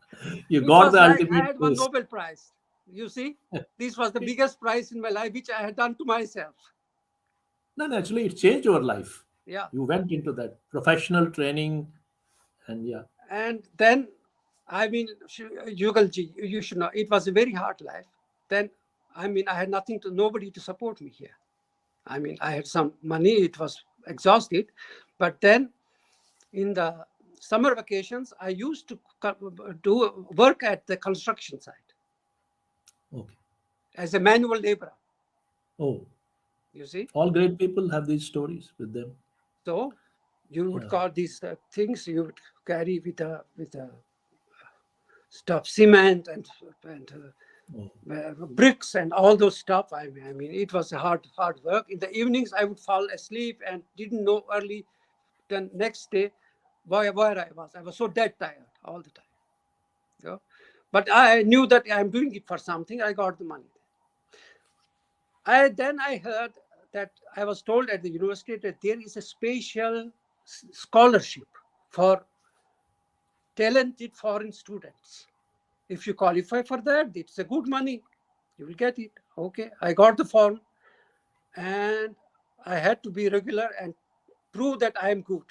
You got the like ultimate I had won Nobel Prize. You see, this was the biggest prize in my life, which I had done to myself. No, actually, it changed your life. Yeah. You went into that professional training, and yeah. And then, I mean, Jugalji, you should know, it was a very hard life. Then, I mean, I had nobody to support me here. I mean, I had some money, it was exhausted. But then, in the summer vacations, I used to do work at the construction site. Okay. As a manual laborer. Oh. You see? All great people have these stories with them. So, you would call these things you would carry with a stuff, cement and bricks and all those stuff. I mean, it was a hard work. In the evenings, I would fall asleep and didn't know early the next day where I was. I was so dead tired all the time. You know? But I knew that I'm doing it for something. I got the money. Then I heard that I was told at the university that there is a special scholarship for talented foreign students. If you qualify for that, it's a good money. You will get it. Okay, I got the form and I had to be regular and prove that I am good.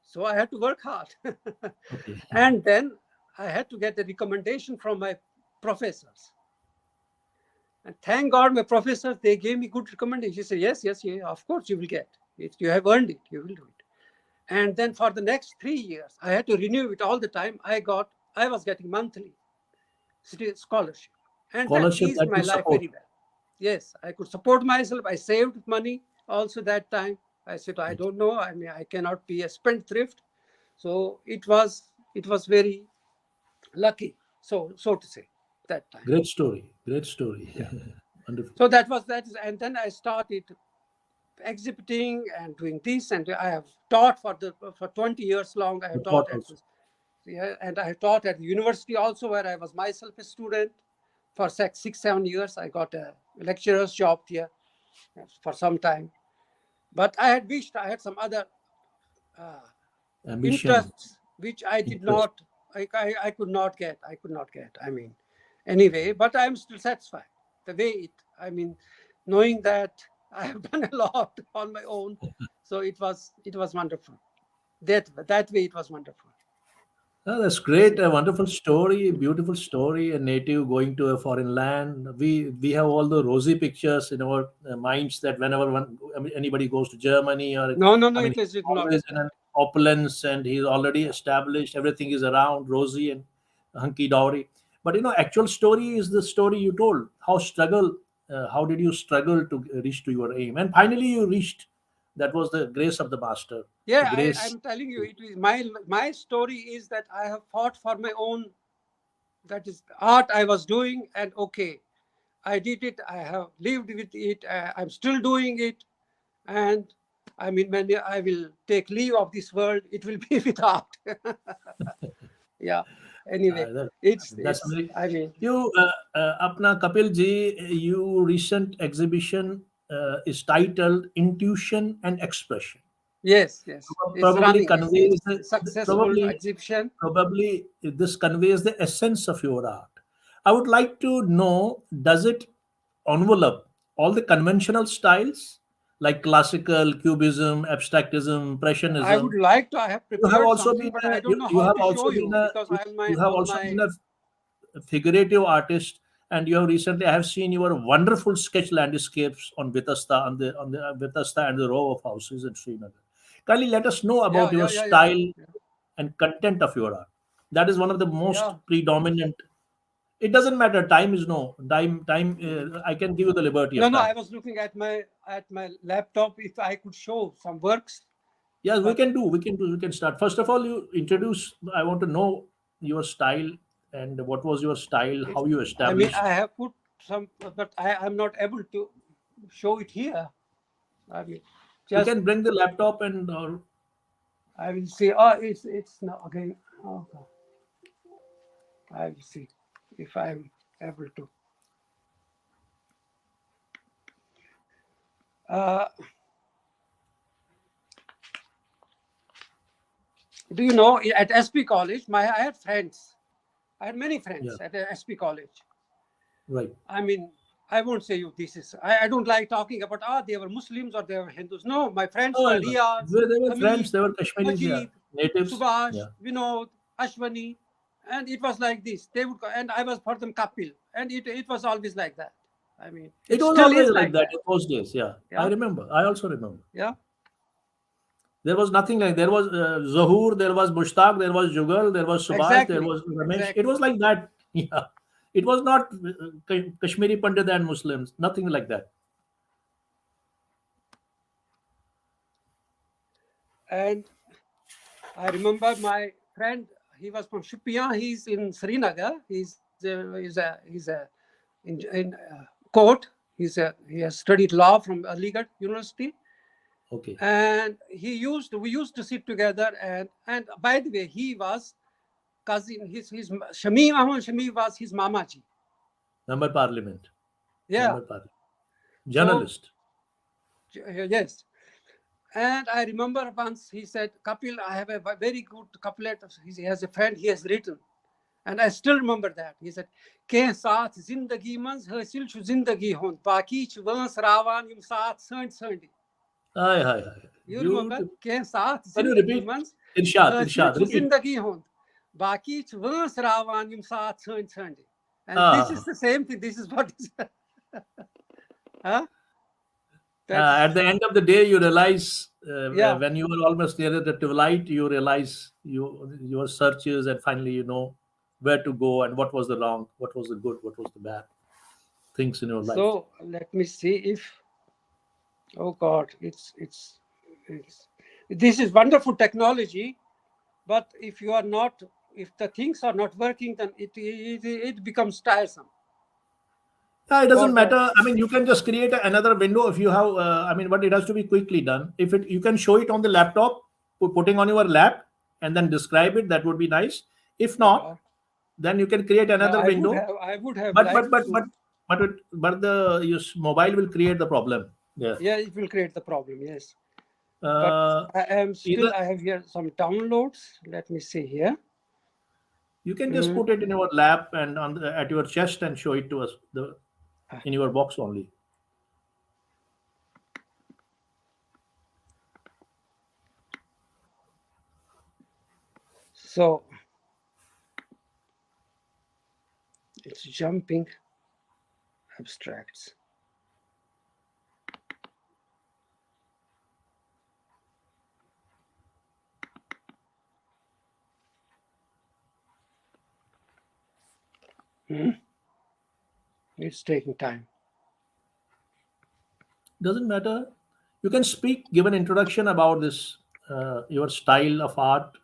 So I had to work hard. Okay. And then I had to get the recommendation from my professors. And thank God, my professors, they gave me good recommendation. He said, yes, of course you will get. If you have earned it, you will do it. And then for the next 3 years, I had to renew it all the time. I was getting monthly scholarship. And that eased my life very well. Yes, I could support myself. I saved money also that time. I said, I don't know. I mean, I cannot be a spendthrift. So it was very lucky, so to say, that time. Great story. Yeah. Wonderful. So that is, and then I started exhibiting and doing this, and I have taught for 20 years long. I You have taught taught at also. yeah, and I have taught at the university also, where I was myself a student for 6-7 years. I got a lecturer's job here for some time, but I had wished I had some other uh, Ambition, interests which I did interest. not. I could not get. I could not get. I mean, anyway, but I'm still satisfied. The way knowing that I have done a lot on my own, so it was wonderful. That way it was wonderful. Oh, that's great. A wonderful story, beautiful story. A native going to a foreign land. We have all the rosy pictures in our minds that whenever anybody goes to Germany or No, no, no. I mean, It he's is not always like in that. an opulence and he's already established. Everything is around rosy and hunky dory. But actual story is the story you told. How did you struggle to reach to your aim, and finally you reached. That was the grace of the master. The Yeah, grace. I'm telling you, it is my story is that I have fought for my own. That is art I was doing, and okay, I did it. I have lived with it. I'm still doing it, and when I will take leave of this world, it will be with art. Yeah. Anyway, That, that's it's. very. I mean, You, Apna Kapil ji, you recent exhibition is titled "Intuition and Expression." yes, yes. It's Probably running. conveys It's a successful probably exhibition. probably this conveys the essence of your art. I would like to know: does it envelop all the conventional styles like classical, cubism, abstractism, I would impressionism? like to. I have You have prepared also something, been but a I don't know you how have to show also been you a because you have all also my. been a figurative artist, and you have recently I have seen your wonderful sketch landscapes on Vitasta on the Vitasta and the row of houses in Srinagar. Kindly let us know Yeah, about your yeah, yeah, yeah, style and content of your art. That is one of the most yeah. predominant. It doesn't matter. Time is no time. Time. I can give you the liberty No, of no. time. I was looking at my laptop if I could show some works, Yes, we but can do. We can do. We can start. First of all, you introduce. I want to know your style and what was your style, it, how you I established. have put some, but I'm not able to show it here. I mean, You just can bring the laptop and I will see. Oh, it's now again. Oh, God. I will see if I'm able to. Uh, do you know at SP College? I had friends. I had many yeah, friends at SP College. right. I mean, I won't say you this is. I don't like talking about they were Muslims or they were Hindus. No, my friends Oh, were no. Riaz, They were friends. Hamid, They were Kashmiris. Yeah, Majid, natives. Subhash, Yeah. Vinod, Ashwani, and it was like this. They would, and I was for them Kapil, and it was always like that. I mean, It it was still always is like like that that. in those days. Yeah, I Yeah, remember. I also remember. yeah, There was nothing like there was Zahur, there was Mushtaq, there was Jugal, there was Subhash, there exactly, was Ramesh. It exactly. was like that. Yeah, it was not Kashmiri Pandit and Muslims. Nothing like that. And I remember my friend. He was from Shupiyan. He's in Srinagar. He's in court. He has studied law from Aligarh University, Okay. and we used to sit together. And by the way, he was cousin. His Shamim Ahmad Shamim was his mamaji. Member Parliament. Yeah. Member Parliament. So Journalist. yes. And I remember once he said, Kapil, I have a very good couplet. He has a friend he has written. And I still remember that. He said, Ke saath zindagi mans hasil chu zindagi hon. Baki chu vans rawan yum saath sandi. Hi, hi, hi. You remember? Beautiful. Ke saath Can you zindagi repeat? mans Irshad, hasil Irshad. chu Repeat. zindagi hon. Baki chu vans rawan yum saath sandi. And this is Ah, the same thing. This is what is. Huh? That's, at the end of the day, you realize yeah. when you are almost near the twilight, you realize your searches, and finally you know where to go and what was the wrong, what was the good, what was the bad things in your life. So let me see if, oh God, it's this is wonderful technology, but if you are not, if the things are not working, then it becomes tiresome. It for doesn't the. matter. I mean, you can just create another window if you have. I mean, but it has to be quickly done. If it, you can show it on the laptop, putting on your lap, and then describe it. That would be nice. If not, Yeah, then you can create yeah, another window. I would have But liked but but to. but but the your mobile will create the problem. Yeah. Yeah, it will create the problem. Yes, but Uh, I am still. Either I have here some downloads. Let me see here. you can just Mm. put it in your lap and on at your chest and show it to us Ah, in your box only. So it's jumping abstracts. Mm. It's taking time. Doesn't matter. You can speak, give an introduction about this, your style of art,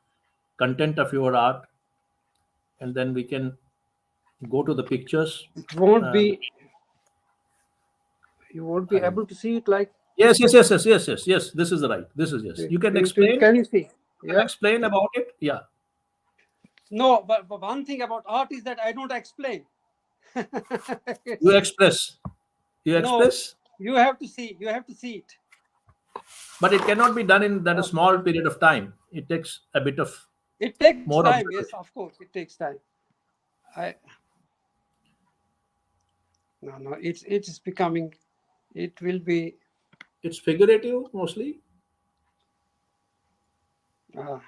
content of your art, and then we can go to the pictures. It won't Uh, be. You won't be I mean, able to see it like. yes. This is right. This is yes. You can explain. Can you see? You can Yeah. explain about it. Yeah. No, but one thing about art is that I don't explain. You express. You No, express, you have to see. You have to see it. but it cannot be done in that a Uh, small period of time. It takes a bit of it takes more time. Yes, observation. of course, it takes time. I no. It's becoming. It will be. It's figurative mostly. Uh,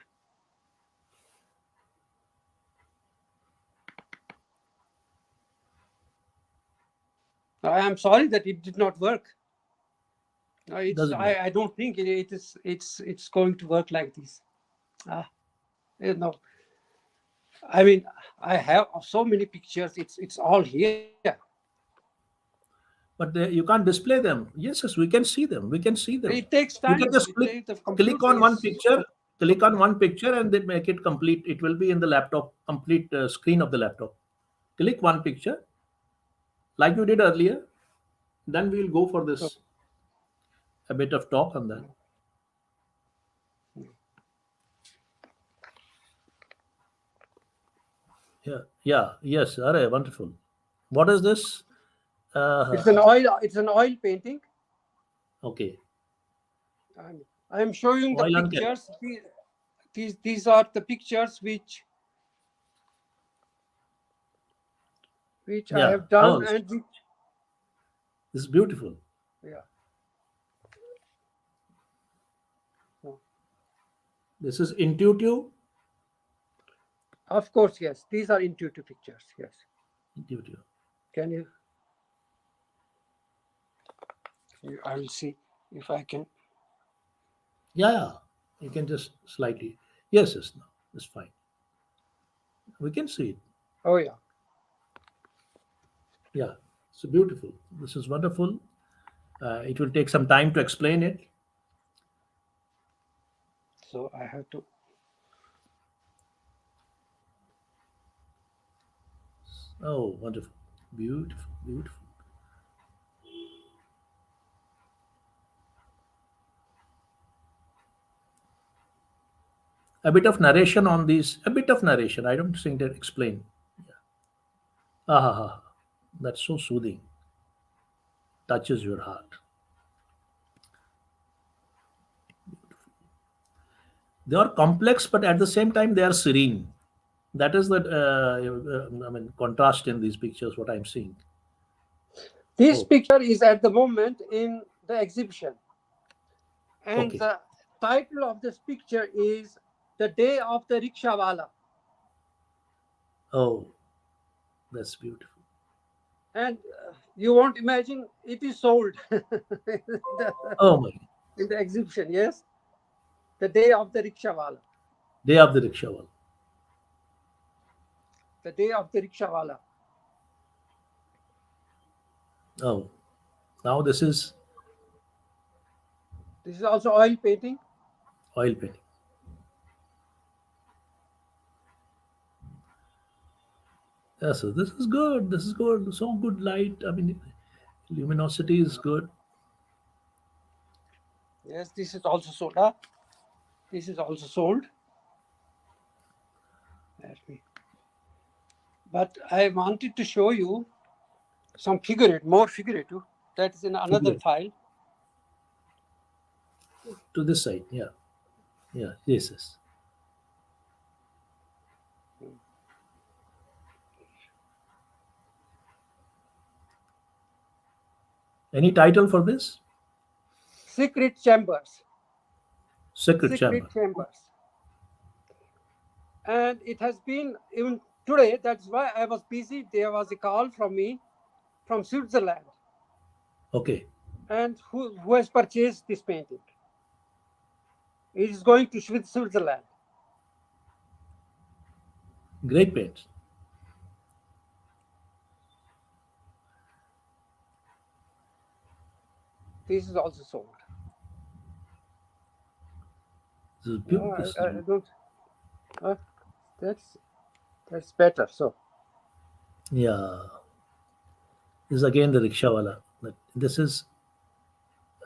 I am sorry that it did not work. No, it's. Doesn't matter. I don't think it is. It's going to work like this. Ah, no. I mean, I have so many pictures. It's all here. But you can't display them. Yes, we can see them. We can see them. It takes You can time. just It takes the click computer on one is. picture, click on one picture, and they make it complete. It will be in the laptop, complete screen of the laptop. Click one picture, like you did earlier. Then we'll go for this a bit of talk on that. Yes. Array, wonderful. What is this? It's an oil. It's an oil painting. Okay, I am showing the oil on canvas. pictures. These are the pictures which I Yeah. have done, Oh, and which, this is beautiful. yeah. So, This is intuitive. of course, yes. These are intuitive pictures. Yes. Intuitive. Can you? I will see if I can. Yeah. You can just slightly. Yes. No, it's fine. We can see it. Oh yeah. Yeah, so beautiful. This is wonderful. It will take some time to explain it. So I have to. Oh, wonderful. Beautiful. A bit of narration on these, a bit of narration. I don't think that explain. Ah, that's so soothing. Touches your heart. They are complex, but at the same time, they are serene. That is the, I mean, contrast in these pictures, what I'm seeing. This Oh, picture is at the moment in the exhibition, and okay. the title of this picture is "The Day of the Rikshawala." Oh, that's beautiful. And you won't imagine it is sold the- Oh my. in the exhibition. Yes, the day of the Rikshawala. Day of the Rikshawala. The day of the Rikshawala. Oh, now this is This is also oil painting. oil painting. Yeah, so this is good. This is good. So good light. I mean, luminosity is good. Yes, this is also sold. Huh? This is also sold. Let me. But I wanted to show you some more figurative. That is in another Figure file. to this side. Yeah. Yeah. Yes. Yes. Any title for this? Secret chambers. Secret Secret chamber. chambers. And it has been even today. That's why I was busy. There was a call from me from Switzerland, Okay. and who has purchased this painting. It is going to Switzerland. Great paints. This is also sold. This is No, beautiful. I don't. That's better. So Yeah. This is again the Rikshawala. But this is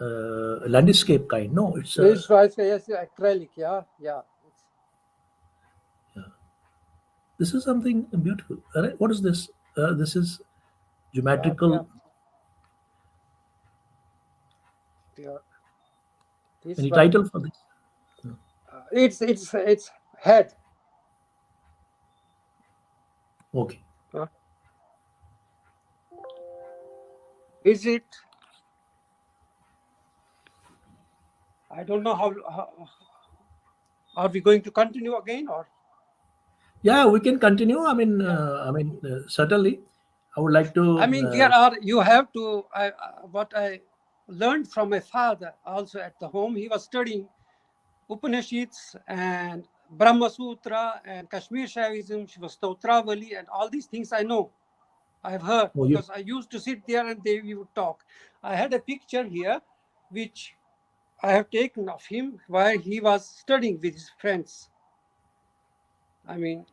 landscape kind. No, it's this was yes, acrylic. Yeah. yeah. This is something beautiful. Alright, what is this? This is Yeah. geometrical. This Any one. title for this? It's head. Okay. Is it? I don't know how are we going to continue again or? Yeah, we can continue. Certainly, I would like to. I mean, there are, you have to, what I learned from my father also at the home, he was studying Upanishads and Brahma Sutra and Kashmir Shaivism, Shivastotravali, and all these things I know. I've heard because I used to sit there and we would talk. I had a picture here which I have taken of him while he was studying with his friends. I mean,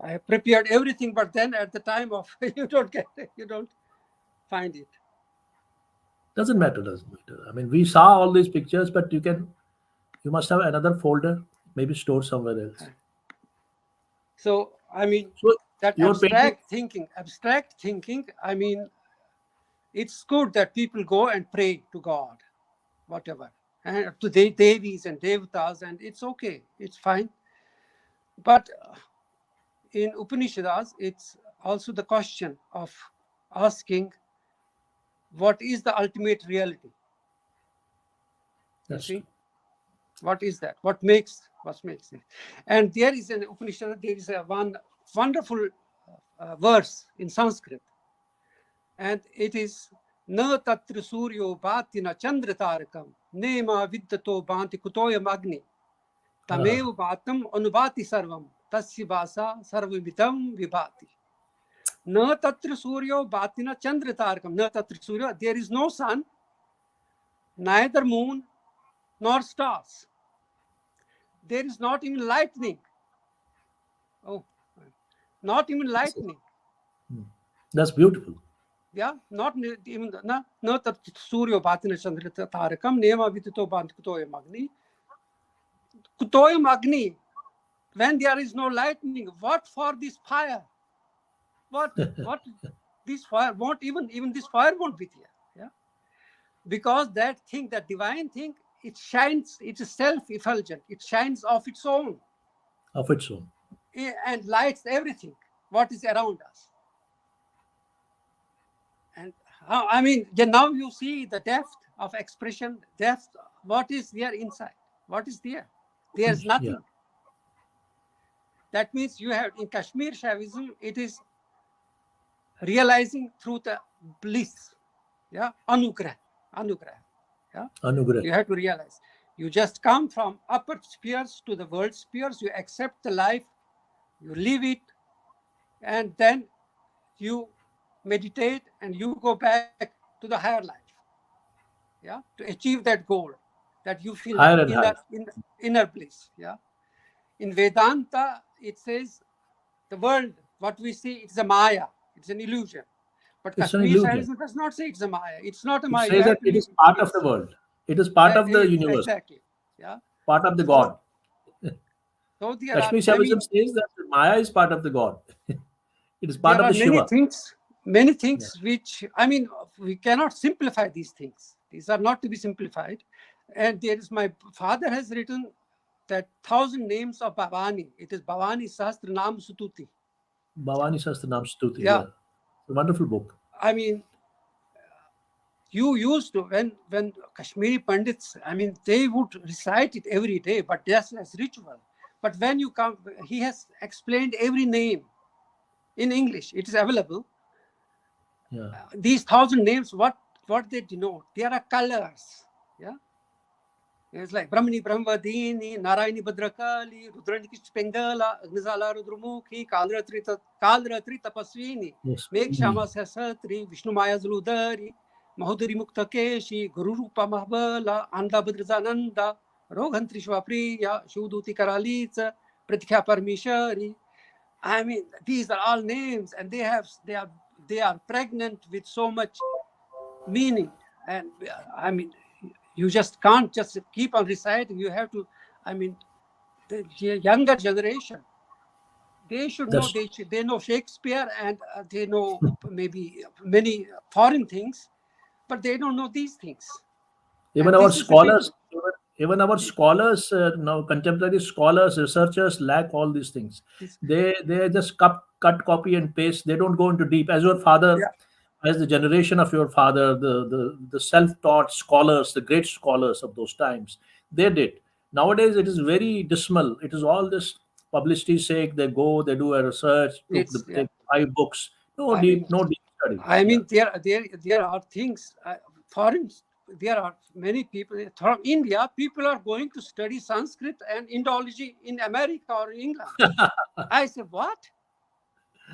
I have prepared everything, but then at the time of you don't find it. Doesn't matter. I mean, we saw all these pictures, but you must have another folder, maybe stored somewhere else. So I mean, So that your painting. abstract thinking. I mean, it's good that people go and pray to God, whatever, and to the Devis and Devatas, and it's okay, it's fine. But in Upanishads, it's also the question of asking, what is the ultimate reality? That's You see, what is that? What makes it? And there is an Upanishad. There is a one wonderful verse in Sanskrit, and it is Na tatra suryo bhati na chandra tarakam nema viddato bhanti kutoyam agni tamev bhatam anubhati sarvam tasya vasa sarvamitam vibhati. Na tatra suryo bhati na chandra tarakam. Na tatra surya, there is no sun, neither moon nor stars. There is not even lightning. Oh, not even lightning. That's beautiful. Yeah, not even na tat suryo bhatina chandra tarakam nema vidito bhant kutoyam agni. Kutoyam agni. When there is no lightning, what for this fire? What this fire won't even this fire won't be there. Yeah, because that thing, that divine thing, it shines. It is self-effulgent. It shines of its own. Of its own. And lights everything what is around us. And I mean, now you see the depth of expression, what is there inside? What is there? There's nothing. Yeah. That means you have in Kashmir Shaivism, it is realizing through the bliss. Yeah, anugrah. Yeah, anugrah. You have to realize. You just come from upper spheres to the world spheres. You accept the life, you live it, and then you meditate and you go back to the higher life. Yeah, to achieve that goal, that you feel inner bliss. Yeah, in Vedanta it says the world, what we see, it's a Maya, it's an illusion. But It's an Kashmir illusion. Science does not say it's a Maya. It's not a It Maya. You says that have to it live is part it. of the world. It is part of the universe, Exactly. Yeah. part of the So, God. so there are, Kashmir I Shaivism mean, says that Maya is part of the God. It is part there of are the Shiva. many Yeah. things which, I mean, we cannot simplify these things. These are not to be simplified. And there is, my father has written that 1,000 names of Bhavani. It is Bhavani Sahastra Nam Sututi. Bhavani Sahasranam Stuti. Yeah. Yeah. It's a wonderful book. I mean, you used to, when Kashmiri Pandits, I mean, they would recite it every day, but just as ritual. But when you come, he has explained every name in English. It is available. Yeah. These 1,000 names, what they denote? There are colors. Yeah. It's like Brahmani Brahmavadini, Narayani Bhadrakali, Rudranikish Pengala, Agnizala Rudrumukhi, Kalratri Tapaswini, Yes. Meg Shama Sasatri, Vishnu Maya Zuludari, Mahudari Muktakeshi, Guru Rupa Mahabala, Anda Badrizananda, Roghantri Shwapriya, Shuduti Karalitsa, Pratikha Parmishari. I mean, these are all names, and they are pregnant with so much meaning. And I mean, you just can't just keep on reciting. You have to, I mean, the younger generation, they should know. That's They know Shakespeare, and they know maybe many foreign things, but they don't know these things. even And our this is the pity. scholars. Even our scholars now, contemporary scholars, researchers lack all these things. This, They just cut, copy, and paste. They don't go into deep. As your father, yeah, as the generation of your father, the self-taught scholars, the great scholars of those times, they did. Nowadays, it is very dismal. It is all this publicity's sake. They go, they do a research, it's yeah. take 5 books. No I mean, deep, no deep study. I Yeah. mean, there are things foreign. There are many people from India. People are going to study Sanskrit and Indology in America or England. I say, what?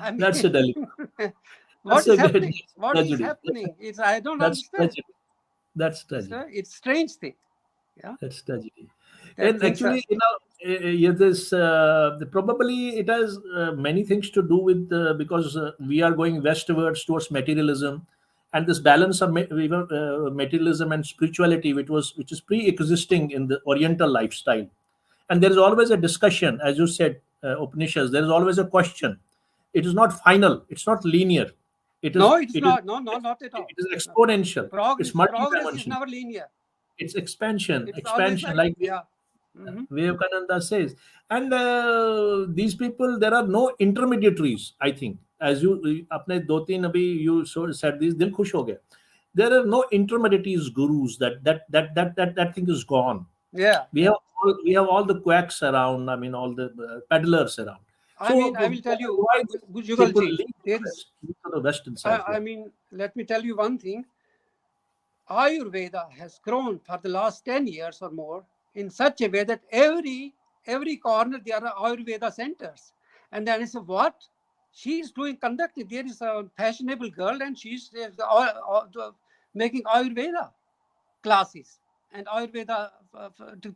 I mean, That's a Delhi. what That's is a good happening? What is tragedy. happening? It's I don't That's understand. tragedy. That's So tragedy. it's strange thing. Yeah, That's tragedy. that And things are. actually, yeah, this probably it has many things to do with because we are going westwards towards materialism, and this balance of materialism and spirituality, which is pre-existing in the Oriental lifestyle. And there is always a discussion, as you said, Upanishads. There is always a question. It is not final. It's not linear. It is No, it's it is not. No, no, not at it all. is No. exponential. It's Progress is multi-dimensional. never linear. It's expansion, It's always expansion, like like yeah. Mm-hmm. Vivekananda says. And these people, there are no intermediaries, I think. As you, apne do teen abhi you said this, dil khush ho gaya. There are no intermediaries, gurus. That thing is gone. Yeah, We yeah. have we have all the quacks around. I mean, all the peddlers around. I So mean, I will tell you, why do people Jugalji, there is. leave to the western side? I Yeah. mean, let me tell you one thing. Ayurveda has grown for the last 10 years or more in such a way that every corner there are Ayurveda centers. And then I said, what? She's doing conducting. There is a fashionable girl and she's making Ayurveda classes and Ayurveda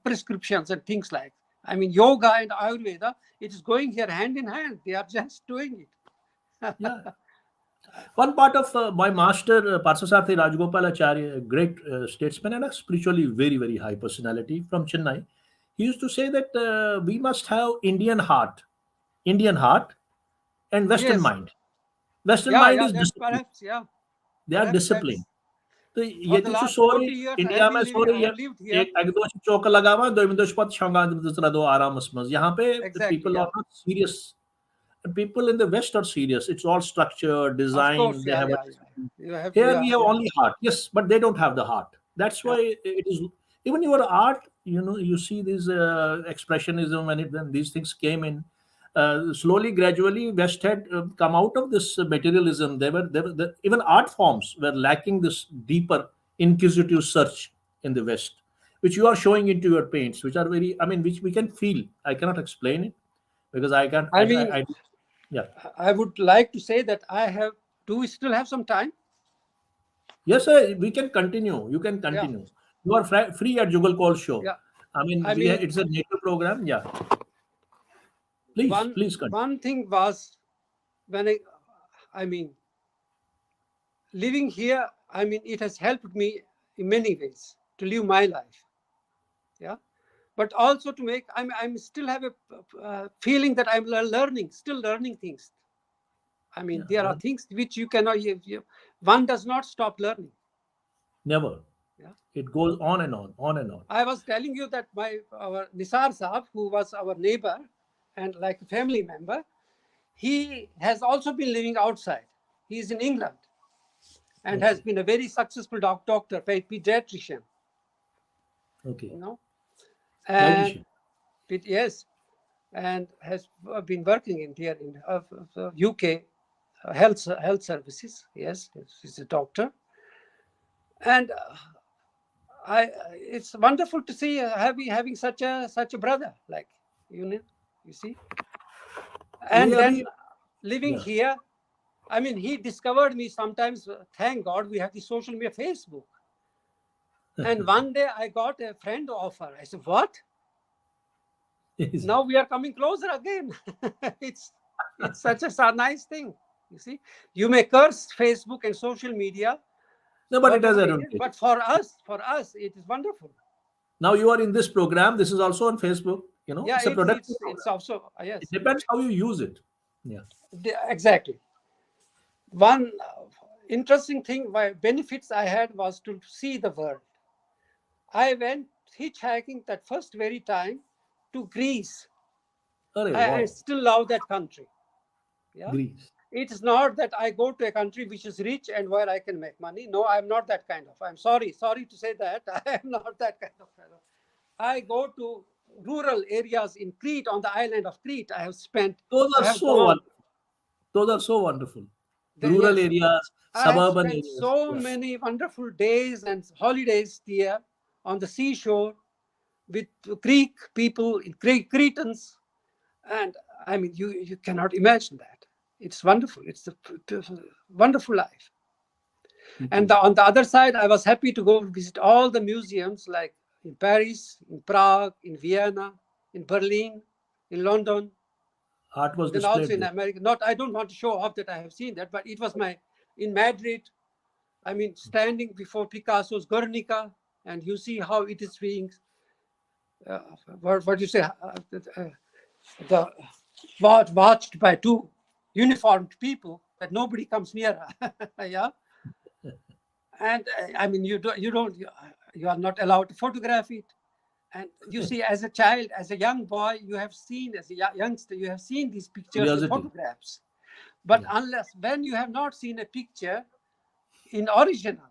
prescriptions and things like. I mean, yoga and Ayurveda, it is going here hand in hand. They are just doing it. Yeah. One part of my master, Parsasarthi Rajgopalacharya, a great statesman and a spiritually very, very high personality from Chennai, he used to say that we must have Indian heart and Western Yes. mind. Western Yeah, mind yeah, is that's discipline. perhaps, yeah. They are Perhaps disciplined. that's तो for ये the जो last सो 40 रही years I have India been में सो living, I रही है have lived here. एक दो चौक लगावा दो मिनट बाद शंगा दूसरा दो आराम मस यहाँ पे Exactly, people yeah. are not serious. And people in the West are serious. It's all structured, Of course, designed. They yeah, have a yeah, yeah. You have, here yeah, we have yeah, only heart, yes, but they don't have the heart. That's yeah. why it is. Even your art, you see this expressionism when these things came in. Slowly, gradually, West had come out of this materialism. Even art forms were lacking this deeper, inquisitive search in the West, which you are showing into your paints, which are very, I mean, which we can feel. I cannot explain it because I can't. I mean, Yeah. I would like to say that I have, do we still have some time? Yes, sir. We can continue. You can Yeah, continue. You are free at Jugal Koul show. yeah. I mean, I mean, it's a native program. Yeah. Please one continue. one thing was I mean, living here, I mean, it has helped me in many ways to live my life. Yeah. But also to make, I'm still have a feeling that I'm still learning things. I mean, there are things which you cannot, one does not stop learning. Never. Yeah. It goes on and on, on and on. I was telling you that our Nisar Saab, who was our neighbor and like a family member, he has also been living outside. He is in England and has been a very successful doctor, pediatrician. Okay. You know, and Dietitian. yes, and has been working in here in UK health services. Yes, he's a doctor, and it's wonderful to see having such a brother like you see, and Yeah, I then mean, living yeah. here. I mean, he discovered me sometimes. Thank God we have the social media, Facebook. And one day I got a friend offer. I said, "What? Is it? Now we are coming closer again." it's such a nice thing. You see, you may curse Facebook and social media, No, but it has whatever it is, advantage. but for us, it is wonderful. Now you are in this program. This is also on Facebook. Yeah, It's a productive it's program. also It yes, depends how you use it. Yeah. exactly. One interesting thing, why benefits I had was to see the world. I went hitchhiking that first very time to Greece. Arey, I wow. still love that country. Yeah. Greece. It is not that I go to a country which is rich and where I can make money. No, I'm not that kind of. I'm sorry to say that. I am not that kind of fellow. I go to rural areas in Crete, on the island of Crete. Those I are have so gone. wonderful. Those are so wonderful. Rural Yes, areas, I have suburban spent areas. so Yeah. many wonderful days and holidays there on the seashore with Greek people, Cretans, and I mean, you cannot imagine that. It's wonderful. It's a wonderful life. And People. on the other side, I was happy to go visit all the museums, like in Paris, in Prague, in Vienna, in Berlin, in London, Art was then also displayed in there. America. Not, I don't want to show off that I have seen that, but it was in Madrid. I mean, standing before Picasso's Guernica, and you see how it is being, uh, what you say, the watched by two uniformed people that nobody comes near. Yeah. And I mean, you are not allowed to photograph it. And you see, as a child, as a young boy, you have seen, as a youngster, you have seen these pictures and Curiosity. photographs. But Yeah. unless when you have not seen a picture in original,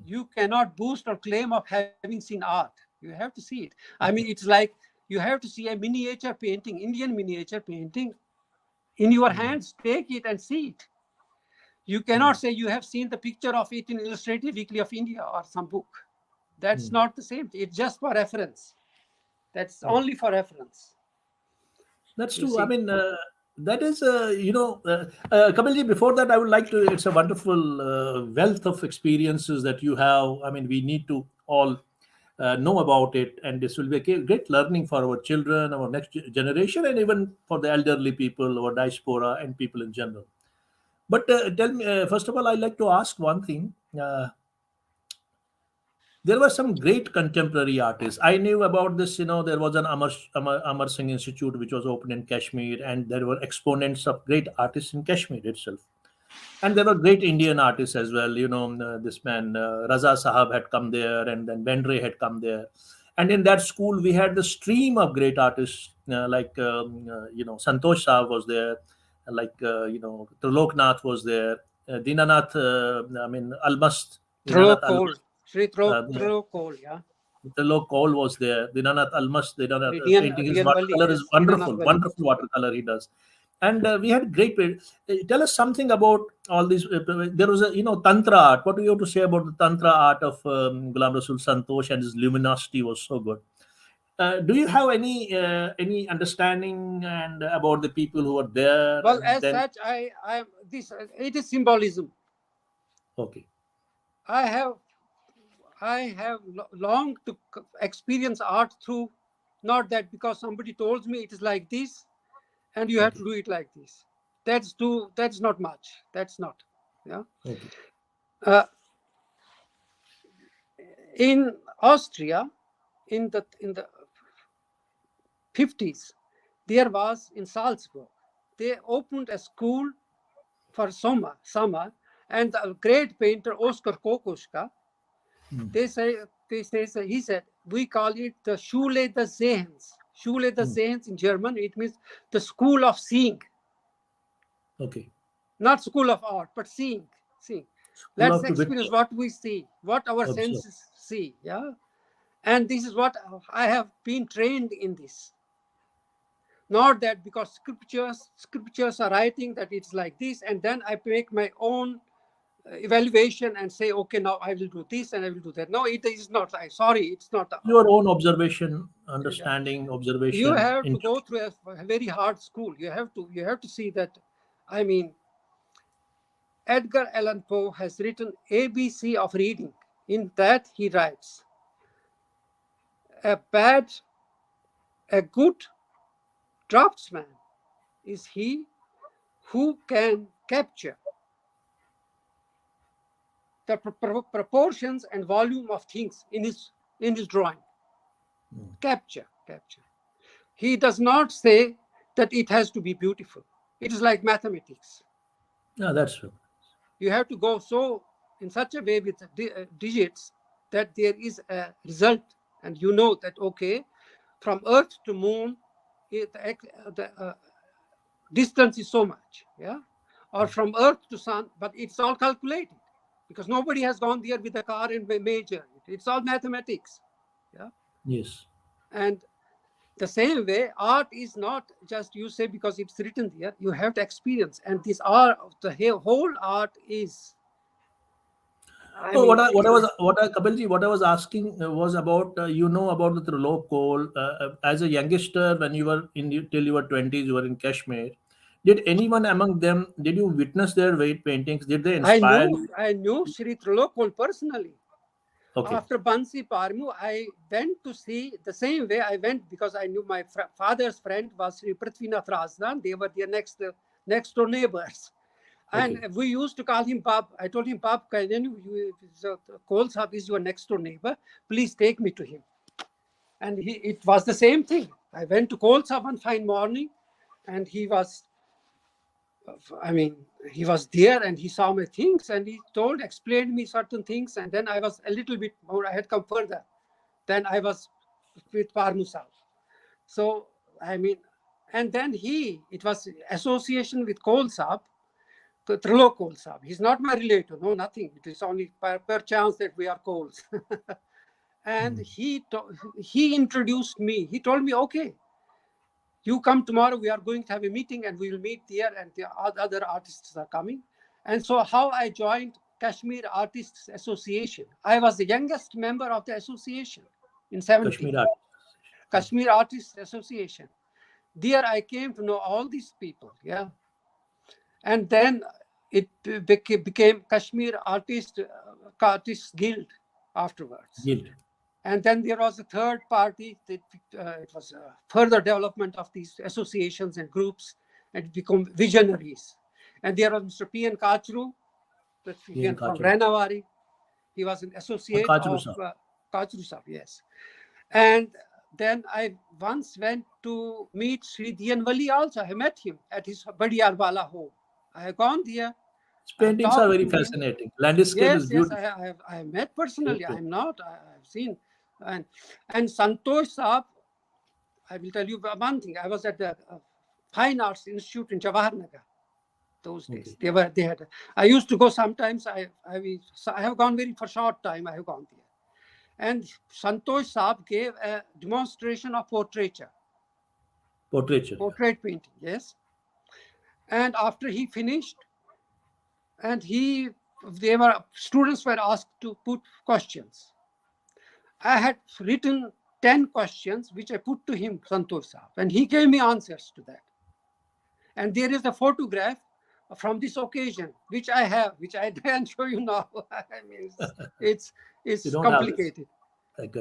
you cannot boost or claim of having seen art. You have to see it. I mean, it's like you have to see a miniature painting, Indian miniature painting, in your hands. Take it and see it. You cannot say you have seen the picture of it in Illustrated Weekly of India or some book. That's not the same. It's just for reference. That's Yeah. only for reference. That's You true. I see. mean, that is, Kapilji, before that, I would like to, it's a wonderful wealth of experiences that you have. I mean, we need to all know about it, and this will be a great learning for our children, our next generation, and even for the elderly people, our diaspora, and people in general. But tell me, first of all, I'd like to ask one thing. There were some great contemporary artists. I knew about this. There was an Amar Singh Institute which was opened in Kashmir, and there were exponents of great artists in Kashmir itself. And there were great Indian artists as well. This man Raza Sahab had come there, and then Bendre had come there. And in that school, we had the stream of great artists Santosh Sahab was there, like Triloknath was there, Dinanath. Almast Throw Dinanath coal. Almast. Sri Uh, throw coal, yeah. Gogh Koul was there. Dinanath Almast, painting. His Dian Wali, watercolor is yes. Dinanath wonderful, Wali. wonderful watercolor he does. And we had great. Tell us something about all these. There was a tantra art. What do you have to say about the tantra art of Ghulam Rasul Santosh, and his luminosity was so good. Do you have any understanding and about the people who were there? Well, And as then such, it is symbolism. okay, I have longed to experience art through, not that because somebody told me it is like this and you have okay, to do it like this. That's not much. That's not. Yeah. Okay. In Austria, in the 50s, there was in Salzburg. They opened a school for summer, and the great painter Oskar Kokoschka, he said, we call it the Schule des Sehens. Schule des Sehens in German, it means the school of seeing. Okay. Not school of art, but seeing. Let's experience what we see, what our senses see. Yeah. And this is what I have been trained in this. Not that because scriptures are writing that it's like this, and then I make my own evaluation and say, okay, now I will do this and I will do that. No, it is not. Sorry, it's not. Your own observation, understanding, observation. You have to go through a very hard school. You have to see that. I mean, Edgar Allan Poe has written ABC of reading. In that he writes, a good draftsman is he who can capture the proportions and volume of things in his drawing. Capture. He does not say that it has to be beautiful. It is like mathematics. Yeah, that's true. You have to go so in such a way with digits that there is a result, and you know that, okay, from Earth to Moon, the distance is so much, yeah, or from Earth to Sun, but it's all calculated because nobody has gone there with a car and measured it. It's all mathematics, yeah. Yes. And the same way, art is not just you say because it's written there. You have to experience, and this art, the whole art is. Kapilji, what I was asking was about about the Jugal Koul as a youngster when you were till you were 20s, you were in Kashmir. Did anyone among them? Did you witness their paintings? Did they inspire you? I knew Shri Jugal Koul personally. Okay. After Bansi Parmu, I went to see the same way I went because I knew my father's friend was Sri Prithvinath Razdan. They were their next door neighbors. And we used to call him Bab. I told him, Bab, Koul Sahab is your next door neighbor. Please take me to him. And it was the same thing. I went to Koul Sahab one fine morning, and he was there and he saw my things and he explained me certain things. And then I was a little bit more, I had come further. Then I was with Parmu Sahab. So, and then it was association with Koul Sahab, Jugal Koul Sahab. He's not my relative, no, nothing. It is only per chance that we are Kouls. And he introduced me. He told me, okay, you come tomorrow, we are going to have a meeting and we will meet there and the other artists are coming. And so how I joined Kashmir Artists Association. I was the youngest member of the association in 70. Kashmir Artists Association. There I came to know all these people, yeah. And then it became Kashmir Artists Guild afterwards. Guild. And then there was a third party. It was further development of these associations and groups, and it became visionaries. And there was Mr. P.N. Kachru, from Ranawari. He was an associate of Kachru Sahab, yes. And then I once went to meet Sri Dian Wali also. I met him at his Badiyarwala home. I have gone there. His paintings are very fascinating. Landscape is beautiful. Yes, I have met personally. I'm not. I have seen. And Santosh Saab, I will tell you one thing. I was at the Fine Arts Institute in Jawaharnagar those days. They had. I used to go sometimes. I have gone for short time. I have gone there. And Santosh Saab gave a demonstration of portraiture. Portrait painting, yes. And after he finished, and students were asked to put questions. I had written 10 questions, which I put to him, Santosh Saab, and he gave me answers to that. And there is a photograph from this occasion, which I can't show you now. it's complicated.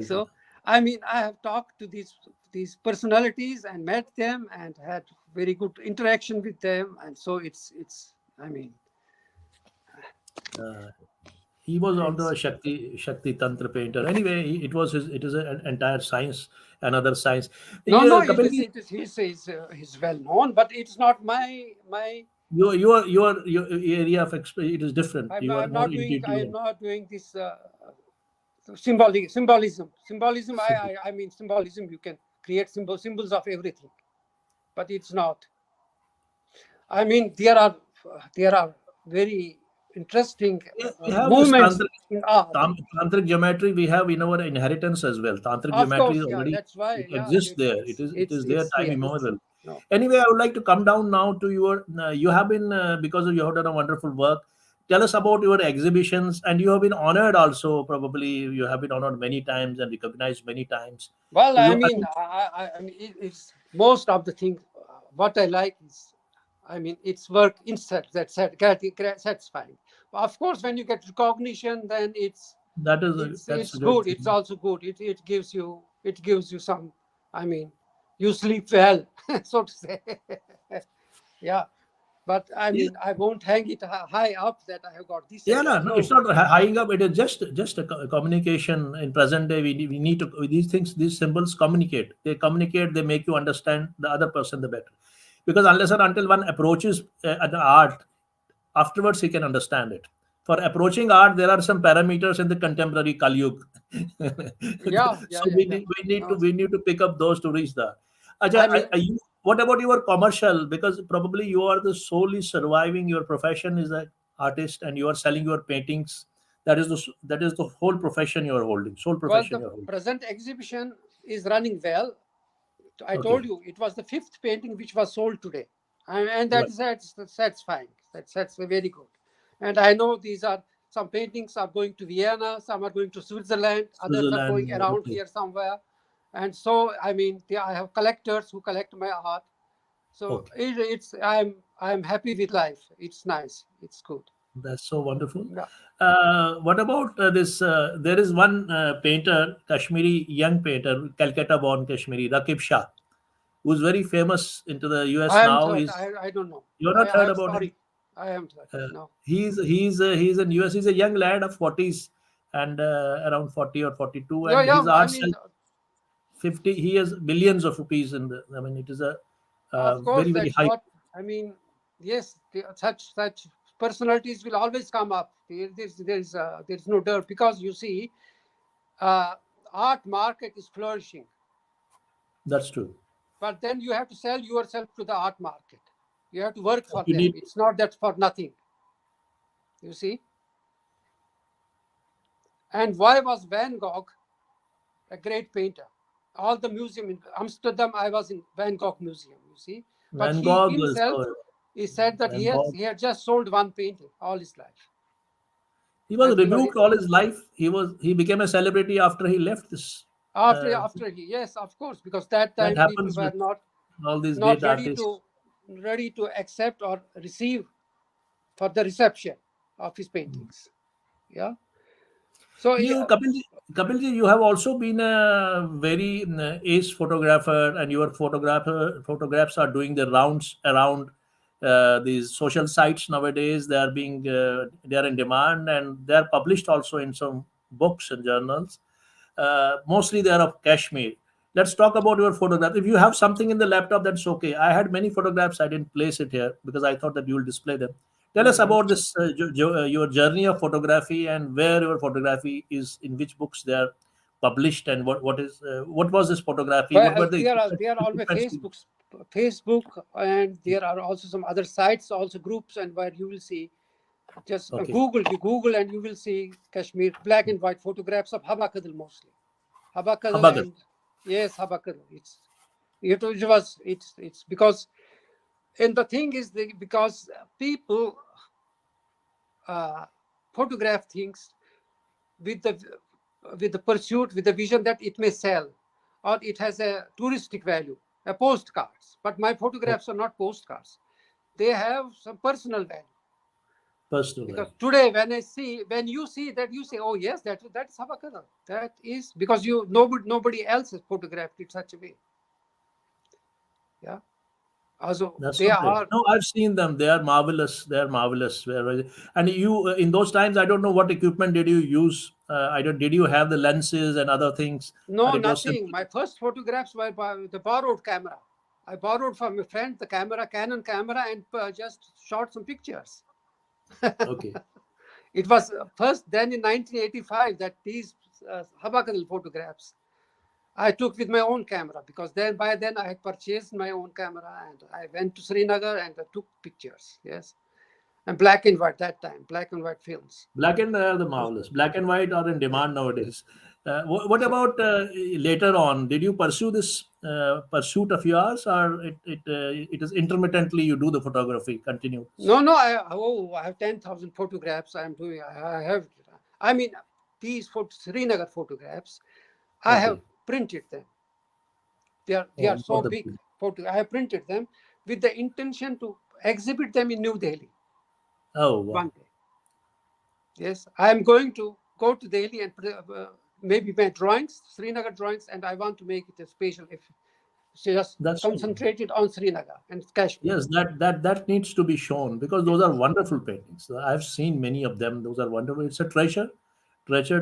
So, I have talked to these these personalities and met them and had very good interaction with them. And so it's I mean, Uh, he was also it's, a Shakti Tantra painter. Anyway, it is an entire science, another science. no, Yeah, it Kapil is, ji, he's well known, but it's not my. your area of it is different. You are I'm more not doing. I am intuitive. not doing this symbolism. I mean symbolism. You can create symbols of everything, but it's not. I mean there are very interesting Yeah, we have this movements in art. tantric geometry. We have in our inheritance as well. Tantric Of geometry is course, yeah. already That's why, it yeah. exists there. It is there It's time there. immemorial. No. Anyway, I would like to come down now to your. You have been because of you have done a wonderful work. Tell us about your exhibitions, and you have been honored also. Probably you have been honored many times and recognized many times. Well, So I you, mean, I mean, it's most of the thing. What I like is, I mean, it's work inside that satisfying. Of course, when you get recognition, then that's it's a great good. It's thing. also good. It gives you some. I mean, you sleep well, so to say. Yeah, but I Yeah, mean, I won't hang it high up that I have got this yeah, no, award. no, it's No. not highing up. It is just a communication in present day. We need to these things, these symbols communicate. They communicate. They make you understand the other person the better. Because unless and until one approaches an art, afterwards he can understand it. For approaching art, there are some parameters in the contemporary Kali Yuga. Yeah, yeah, So yeah, yeah. No, we need to pick up those to reach that. Aja, I mean, what about your commercial? Because probably you are the solely surviving your profession is an artist, and you are selling your paintings. That is the whole profession you are holding. Sole well, profession the you are holding. present exhibition is running well. I told Okay, you it was the fifth painting which was sold today, and right. that's satisfying. That's very good. And I know these are some paintings are going to Vienna, some are going to Switzerland, others are Switzerland. going around Okay, here somewhere. And so, I mean, I have collectors who collect my art. So okay. I'm happy with life. It's nice. It's good. That's so wonderful. Yeah. What about this? There is one painter, Kashmiri young painter, Calcutta-born Kashmiri, Rakib Shah, who's very famous into the US I haven't now. heard. Is I don't know. you have not heard I'm about him? sorry. I haven't heard. Uh, No. he's in US. He's a young lad of 40s and around 40 or 42, Yeah, and yeah. his I art mean, sells 50. He has millions of rupees in the. I mean, it is a of course, very that's high. what I mean. Yes, such personalities will always come up. There's no doubt because you see, uh, art market is flourishing, That's true. but then you have to sell yourself to the art market. You have to work for You them. need It's not that for nothing. You see. And why was Van Gogh a great painter? All the museum in Amsterdam, I was in Van Gogh Museum. You see, but Van he Gogh was himself he said that Van Gogh. he had just sold one painting all his life. He was And he was rebuked all his life. He became a celebrity after he left this. Uh, after he, yes, of course, because that that time people happens were with all these not great artists. ready to accept or receive for the reception of his paintings. Yeah. So You, yeah, Kapilji, you have also been a very ace photographer, and your photographs are doing the rounds around these social sites nowadays. They are in demand, and they are published also in some books and journals. Mostly they are of Kashmir. Let's talk about your photograph. If you have something in the laptop, that's okay. I had many photographs. I didn't place it here because I thought that you will display them. Tell us mhm. about this your journey of photography, and where your photography is, in which books they are published, and what was this photography? What Well, were the there are always equipments you- Facebook, and there are also some other sites, also groups, and where you will see just Okay, Google, and you will see Kashmir black and white photographs of Habakadal mostly. Habakadal Habagar. and yes, Habakadal. It's because and the thing is because people uh, photograph things with the pursuit with the vision that it may sell or it has a touristic value, a postcards. But my Oh, photographs are not postcards. They have some personal value. personal Because value. today, when you see that, you say, "Oh yes, that's Habakara." That is because nobody else has photographed it such a way. Yeah. Also, That's they so great. are No, I've seen them. They are marvelous. They are marvelous. And you, in those times, I don't know what equipment did you use. I don't. Did you have the lenses and other things, or no it was nothing. simply My first photographs were by the borrowed camera. I borrowed from a friend the camera, Canon camera, and just shot some pictures. okay? It was first then in 1985 that these Habakadal photographs I took with my own camera, because then by then I had purchased my own camera and I went to Srinagar and I took pictures. Yes, and black and white that time, black and white films. Black and the marvelous. Black and white are in demand nowadays. What about later on? Did you pursue this pursuit of yours, or it is intermittently you do the photography continuous? No, no, I have 10,000 photographs. I'm doing. I have. I mean, these Srinagar photographs. I have Okay. printed them. They are Oh, so not the. big. I have printed them with the intention to exhibit them in New Delhi Oh wow. one day. Yes, I am going to go to Delhi and maybe my drawings, Srinagar drawings, and I want to make it a special, if just That's so good. concentrated on Srinagar and Kashmir. Yes, that needs to be shown because those are wonderful paintings. I've seen many of them. Those are wonderful. It's a treasure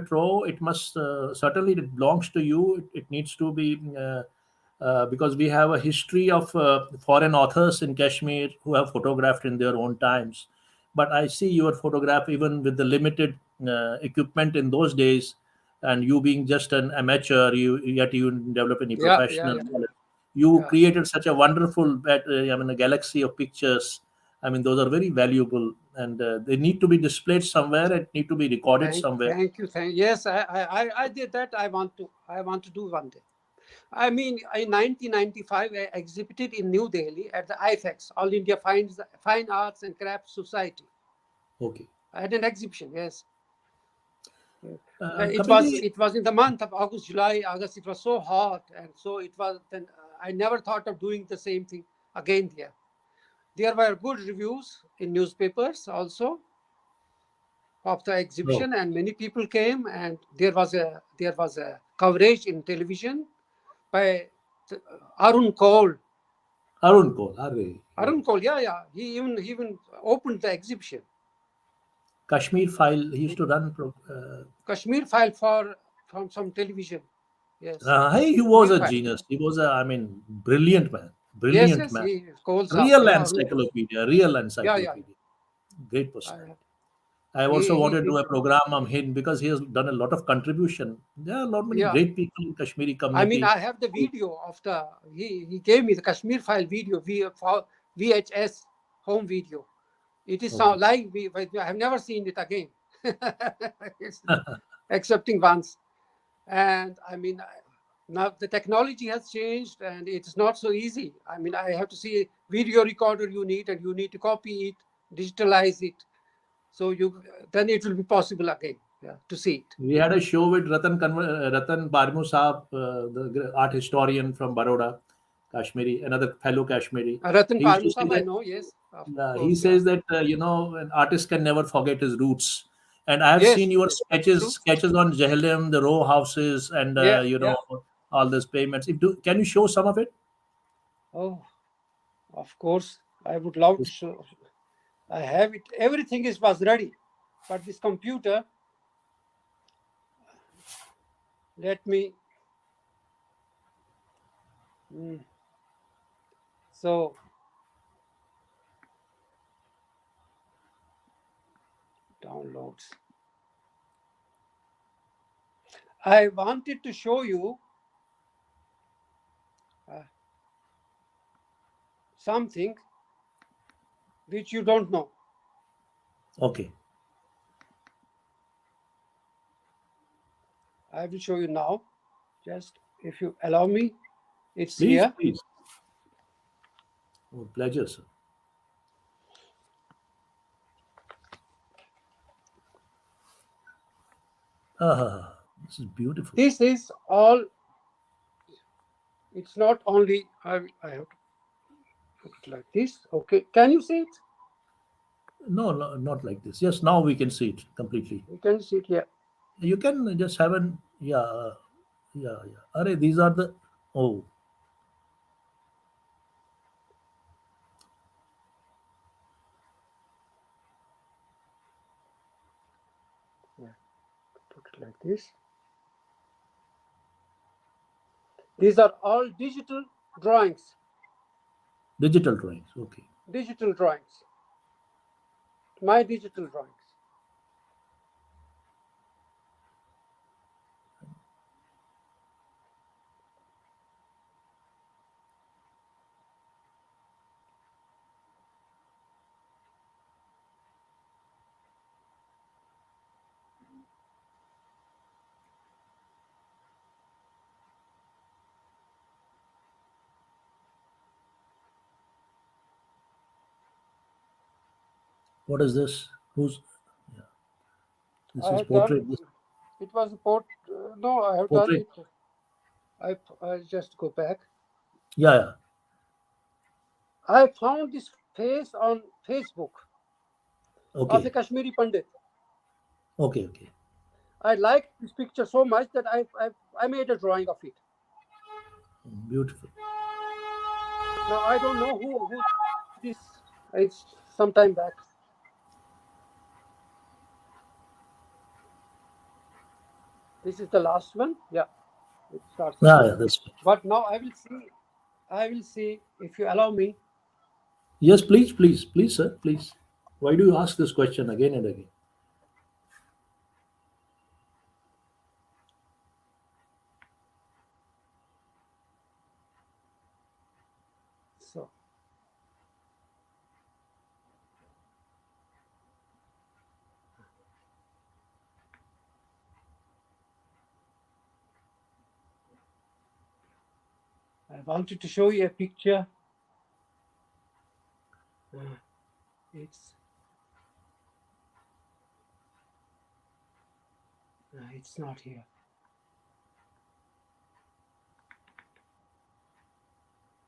trove. It must certainly it belongs to you. It needs to be because we have a history of foreign authors in Kashmir who have photographed in their own times. But I see your photograph even with the limited equipment in those days, and you being just an amateur, yet you didn't develop any Yeah, yeah, professional yeah, knowledge. You yeah. created such a wonderful, I mean, a galaxy of pictures. I mean, those are very valuable, and they need to be displayed somewhere. It need to be recorded somewhere. Thank you, yes. I did that. I want to do one day. I mean, in 1995, I exhibited in New Delhi at the IFEX, All India Fine Arts and Crafts Society. Okay, I had an exhibition. Yes. It was Kapilji, it was in the month of August, July, August. It was so hot, and so it was. Then I never thought of doing the same thing again there. There were good reviews in newspapers also of the oh, exhibition, and many people came, and there was a coverage in television by Arun Koul. Arun Kaul, oh. Arun Koul, yeah, yeah. He even opened the exhibition. Kashmir File. He used to run. Kashmir file from some television. Yes, He was Kashmir a file. genius. He was a, I mean, brilliant man. Yes, Brilliant yes. man. He calls up. Real Yeah, Arun. encyclopedia. Real Yeah, yeah, encyclopedia. Great yeah. personality. I also He wanted to do did. a program on him because he has done a lot of contribution. There are a lot many Yeah. great people in Kashmiri I mean, community. I have the video of the he gave me the Kashmir file video, VHS home video. It is so Okay. like I have never seen it again, It's- excepting once. And I mean, now the technology has changed, and it's not so easy. I mean, I have to see video recorder you need, and you need to copy it, digitalize it, so then it will be possible again, yeah, to see it. We had a show with Ratan Barmu Saab, the art historian from Baroda, Kashmiri, another fellow Kashmiri. Ratan He used to say Parmusab, I that know, yes, of he course, yeah. says that an artist can never forget his roots. And I have seen Yes, your yes, that's true. sketches on Jehlim, the row houses, and Yeah, yeah. all these payments. Can you show some of it? Oh, of course. I would love to Yes. show. I have it. Everything was ready, but this computer. Let me. mm, So downloads. I wanted to show you uh, something which you don't know. Okay. I will show you now. Just if you allow me, it's Please, here. please. Oh, pleasure, sir. This is beautiful. This is all. It's not only. I have to put it like this. Okay. Can you see it? No, no, not like this. Yes, now we can see it completely. You can see it here. You can just have an yeah, yeah, yeah. Are these are the oh like this. These are all digital drawings. Digital drawings. Okay. Digital drawings. My digital drawings. What is this? Who's? Yeah. This I is have done. portrait. This It was a port. No, I have done portrait. it. I just go back. Yeah, yeah. I found this face on Facebook of a Okay. Kashmiri Pandit. Okay. Okay. I liked this picture so much that I made a drawing of it. Beautiful. Now I don't know who this. It's some time back. This is the last one. Yeah, it starts. Yeah, yeah. That's fine. But now I will see. I will see if you allow me. Yes, please, please, please, sir, please. Why do you ask this question again and again? So I wanted to show you a picture. It's not here.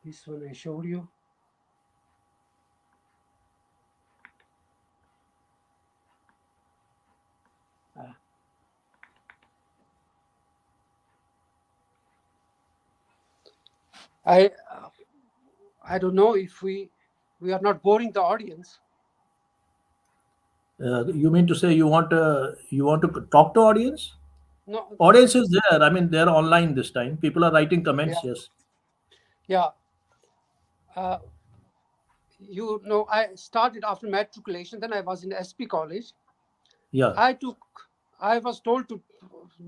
This one I showed you. I don't know if we are not boring the audience. You mean to say you want to talk to audience? No. Audience is there. I mean, they're online this time. People are writing comments. Yeah. Yes. Yeah. You know, I started after matriculation. Then I was in SP college. Yeah. I was told to,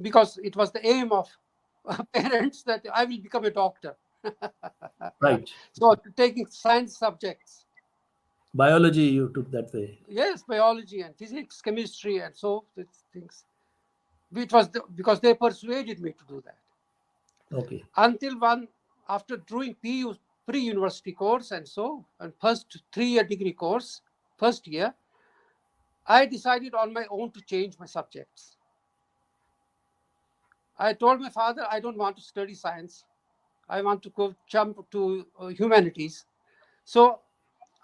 because it was the aim of parents that I will become a doctor. Right. So taking science subjects. Biology you took that way. Yes, biology and physics, chemistry, and so these things. It was because they persuaded me to do that. Okay. Until after doing pre-university course and first 3-year degree course, first year, I decided on my own to change my subjects. I told my father, I don't want to study science. I want to jump to humanities. So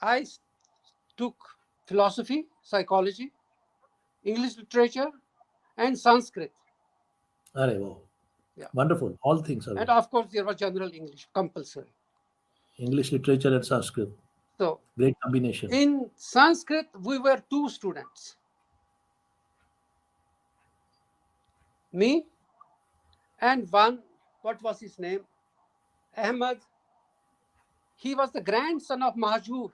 I took philosophy, psychology, English literature, and Sanskrit. Arey, wow. Yeah. Wonderful. All things are And of course, there was general English, compulsory. English literature and Sanskrit. So great combination. In Sanskrit, we were 2 students. Me and one, what was his name? Ahmed. He was the grandson of Mahjur.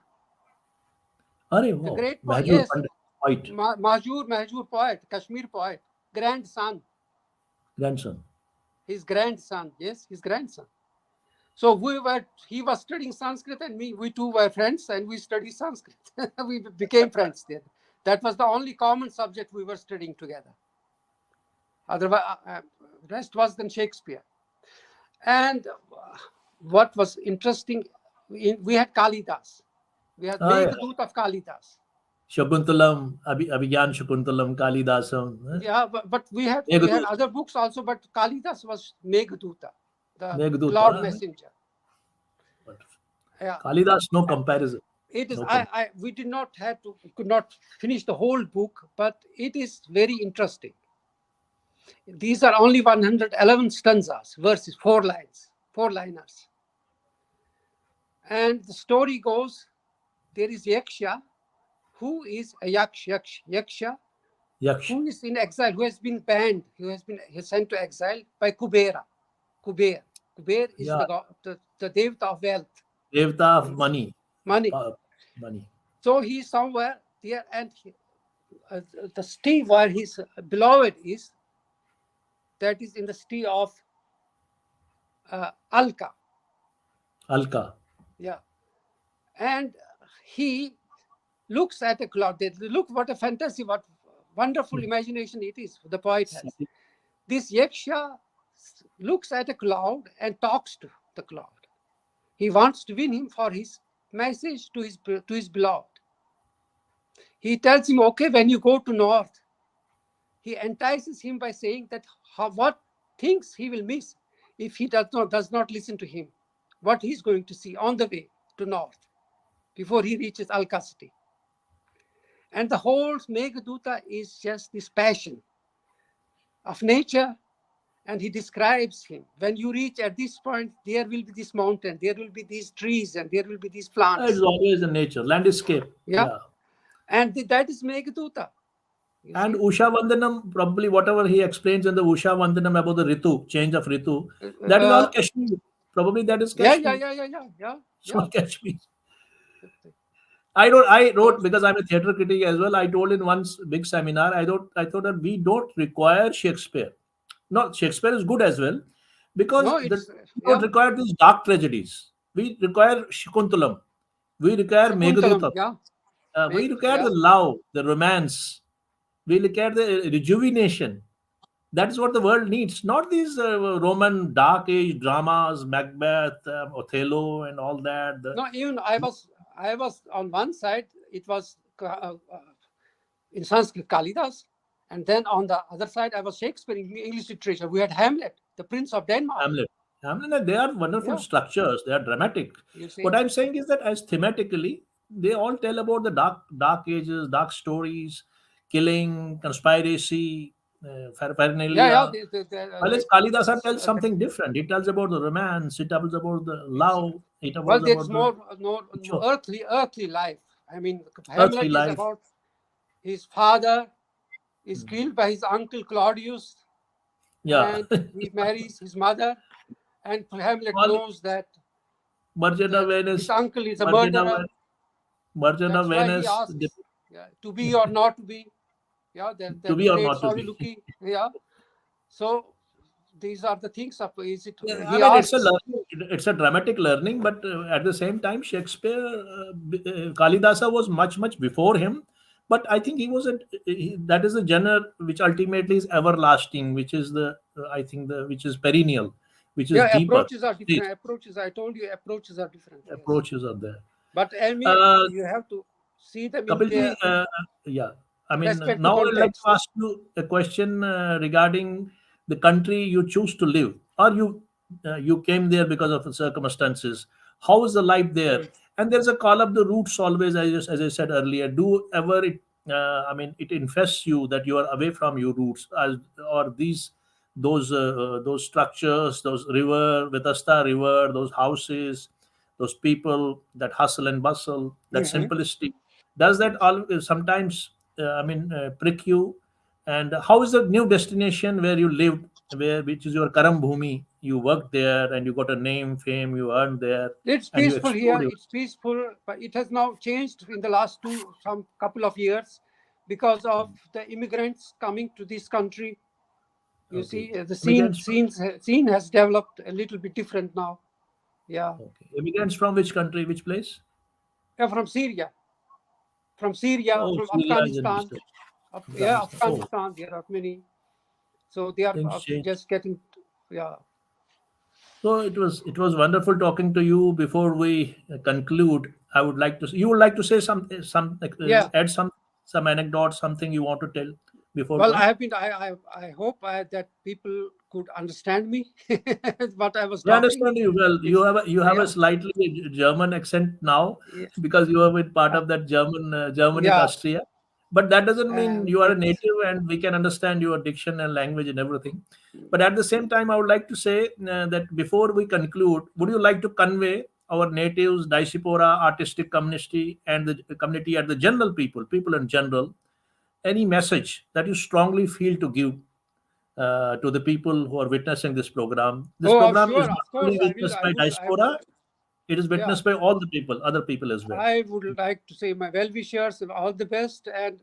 Arey, wow. The great poet. Yes. Poet. Mahjur poet, Kashmir poet, grandson. Grandson. His grandson, yes, his grandson. So he was studying Sanskrit and we two were friends and we studied Sanskrit. We became friends there. That was the only common subject we were studying together. Otherwise, rest was then Shakespeare. And what was interesting, we had Kalidas. We had Meghdut of Kalidas. Shakuntalam, Abhigyan Shakuntalam, Kalidasam. Yeah, but we had other books also, but Kalidas was Meghduta, the cloud messenger. Yeah. Kalidas, no comparison. It is. We could not finish the whole book, but it is very interesting. These are only 111 stanzas, verses, 4-liners. And the story goes, there is Yaksha, who is a Yaksha, Yaksh. who is in exile, who has been banned, who has been sent to exile by Kubera. Kuber. Kuber is Yeah. the devta of wealth, Devta of money. money. uh, Money. So he's somewhere there, and uh, the city where his beloved is, that is in the city of Alka. Alka. Yeah. And he looks at a cloud. Look, what a fantasy, what wonderful imagination it is the poet has. This Yaksha looks at a cloud and talks to the cloud. He wants to win him for his message to his beloved. He tells him, okay, when you go to north, he entices him by saying that what things he will miss if he does not listen to him, what he's going to see on the way to north before he reaches Alka city. And the whole Meghaduta is just this passion of nature, and he describes him. When you reach at this point, there will be this mountain, there will be these trees, and there will be these It's plants. always in nature, landscape. Yeah, Yeah. and that is Meghaduta. You And see, Usha Vandanam, probably whatever he explains in the Usha Vandanam about the Ritu, change of Ritu, that is all uh, Kashmir. Probably that is yeah, Kashmir. It's all yeah. Kashmir. I So, wrote, because I'm a theater critic as well. I told in one big seminar, I thought that we don't require Shakespeare. No, Shakespeare is good as well, because no, it's we don't yeah, require these dark tragedies. We require Shakuntalam. We require Shakuntalam, Meghadutam. yeah, We require the yeah. love, the romance. We require the rejuvenation. That is what the world needs, not these Roman dark age dramas, Macbeth, Othello, and all that. No, even I was on one side. It was in Sanskrit Kalidas, and then on the other side I was Shakespeare in English literature. We had Hamlet, the Prince of Denmark. Hamlet. Hamlet, they are wonderful Yeah, structures. They are dramatic. you What see. I'm saying is that as thematically, they all tell about the dark ages, dark stories, killing, conspiracy, Yeah. paraphernalia. While as Kalidasa tells something different. It tells about the romance. It tells about the it's love. It well, tells there's about the more sure, earthly life. I mean, earthly Hamlet is life. about his father is Mm. killed by his uncle Claudius, Yeah. and he marries his mother, and Hamlet All knows that Merchant of his Venice, uncle is a Merchant of, murderer. Merchant of That's why he Venice, asks, yeah, to be or not to be. Yeah, to that be or great not to be. soliloquy. Yeah. So these are the things of is it Yeah, I he mean, it's a asks. learning, it's a dramatic learning, but at the same time, Shakespeare, Kalidasa was much before him. But I think he was that is the genre which ultimately is everlasting, which is I think which is perennial, which is Yeah, deeper. approaches are These different. Approaches, I told you, approaches are different. Yes, approaches are there. but I mean, Uh, you have to see them in Kapilji, their yeah. I mean, respect to now I'd like to context. ask you a question regarding the country you choose to live, or you came there because of the circumstances. How is the life there? Mm. And there's a call up the roots always, as I said earlier. Do ever it? I mean, it infests you that you are away from your roots, or those structures, those river, Vedasta River, those houses, those people, that hustle and bustle, that Mhm. simplicity. Does that all sometimes prick you? And how is the new destination where you lived, which is your karam bhumi? You worked there and you got a name, fame, you earned there, It's and you peaceful explored here. it. It's peaceful, but it has now changed in the last some couple of years because of the immigrants coming to this country. You Okay. see, the Immigrants from, scene has developed a little bit different now. Yeah, okay. Immigrants from which country, which place? yeah, from Syria, Oh, from Syria is in Afghanistan. Eastern Yeah, Afghanistan. Oh, Afghanistan. There are many, so they are things change. just getting. Yeah, So it was wonderful talking to you. Before we conclude, I would like to you would like to say yeah. add some anecdote, something you want to tell before Well, I going. have been. I hope that people could understand me what I was I talking. understand you well. It's You have a yeah, slightly German accent now yeah, because you have been part uh, of that Germanic yeah, Austria. But that doesn't mean and you are a it's native and we can understand your diction and language and everything. But at the same time, I would like to say that before we conclude, would you like to convey our natives, diaspora, artistic community, and the community and the general people in general, any message that you strongly feel to give to the people who are witnessing this program. This Oh, program sure, is not of course. only I will. witnessed by I would. diaspora; it is Yeah, witnessed by all the people, other people as well. I would like to say my well wishers all the best, and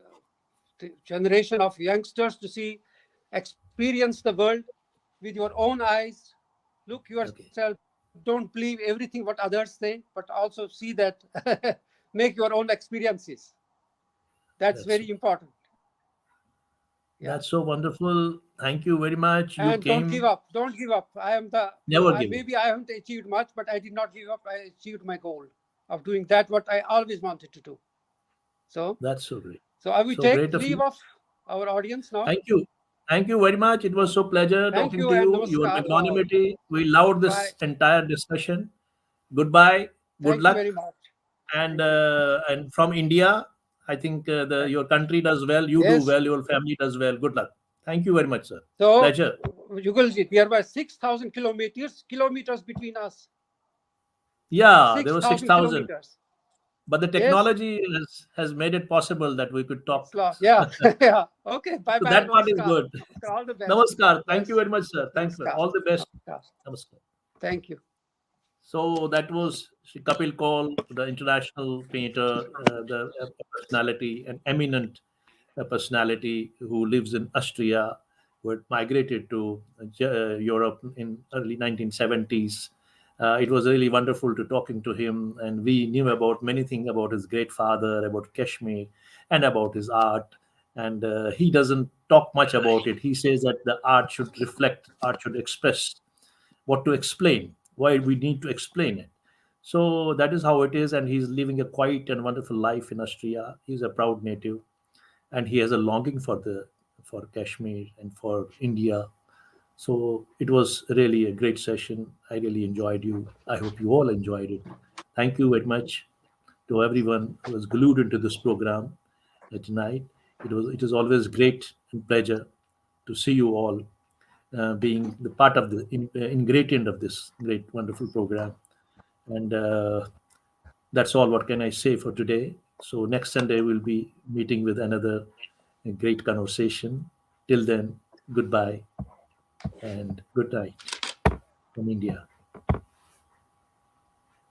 the generation of youngsters to see, experience the world with your own eyes. Look Okay, yourself. Don't believe everything what others say, but also see that make your own experiences. That's that's very important. Yeah. so wonderful. Thank you very much. You And don't give came. up. Don't give up. I am the. Never I give up. maybe I haven't achieved much, but I did not give up. I achieved my goal of doing that what I always wanted to do. So, That's so great. so I will So take great of leave you. of our audience now. Thank you. Thank you very much. It was so pleasure Thank talking you to and you. Your namaskar to all. magnanimity. We loved Bye. this entire discussion. Goodbye. Good Thank you luck. very much. And Thank you. from India, I think Thank your country does well. You do Yes. well. Your family does well. Good luck. Thank you very much, sir. So, Pleasure. Yugalji, there were 6,000 kilometers between us. Yeah, there was 6,000 6,000. kilometers. But the Yes. technology has made it possible that we could talk. It's yeah. Yeah. Okay. Bye So bye. that part is Namaskar. good. Namaskar. All the best. Namaskar. Thank you Yes. very much, sir. Thank you. Namaskar. All the best. Namaskar. Namaskar. Thank you. So that was Shri Kapil Kaul, the international painter, the personality, an eminent personality who lives in Austria, who had migrated to Europe in early 1970s. It was really wonderful to talking to him, and we knew about many things about his great father, about Kashmir, and about his art. And he doesn't talk much about it. He says that the art should reflect, art should express what to explain, why we need to explain it. So that is how it is, and he's living a quiet and wonderful life in Austria. He's a proud native, and he has a longing for Kashmir and for India. So it was really a great session. I really enjoyed you. I hope you all enjoyed it. Thank you very much to everyone who was glued into this program tonight. It is always great and pleasure to see you all being the part of the ingredient of this great wonderful program. And that's all. What can I say for today? So next Sunday we'll be meeting with another great conversation. Till then, goodbye and good night from India.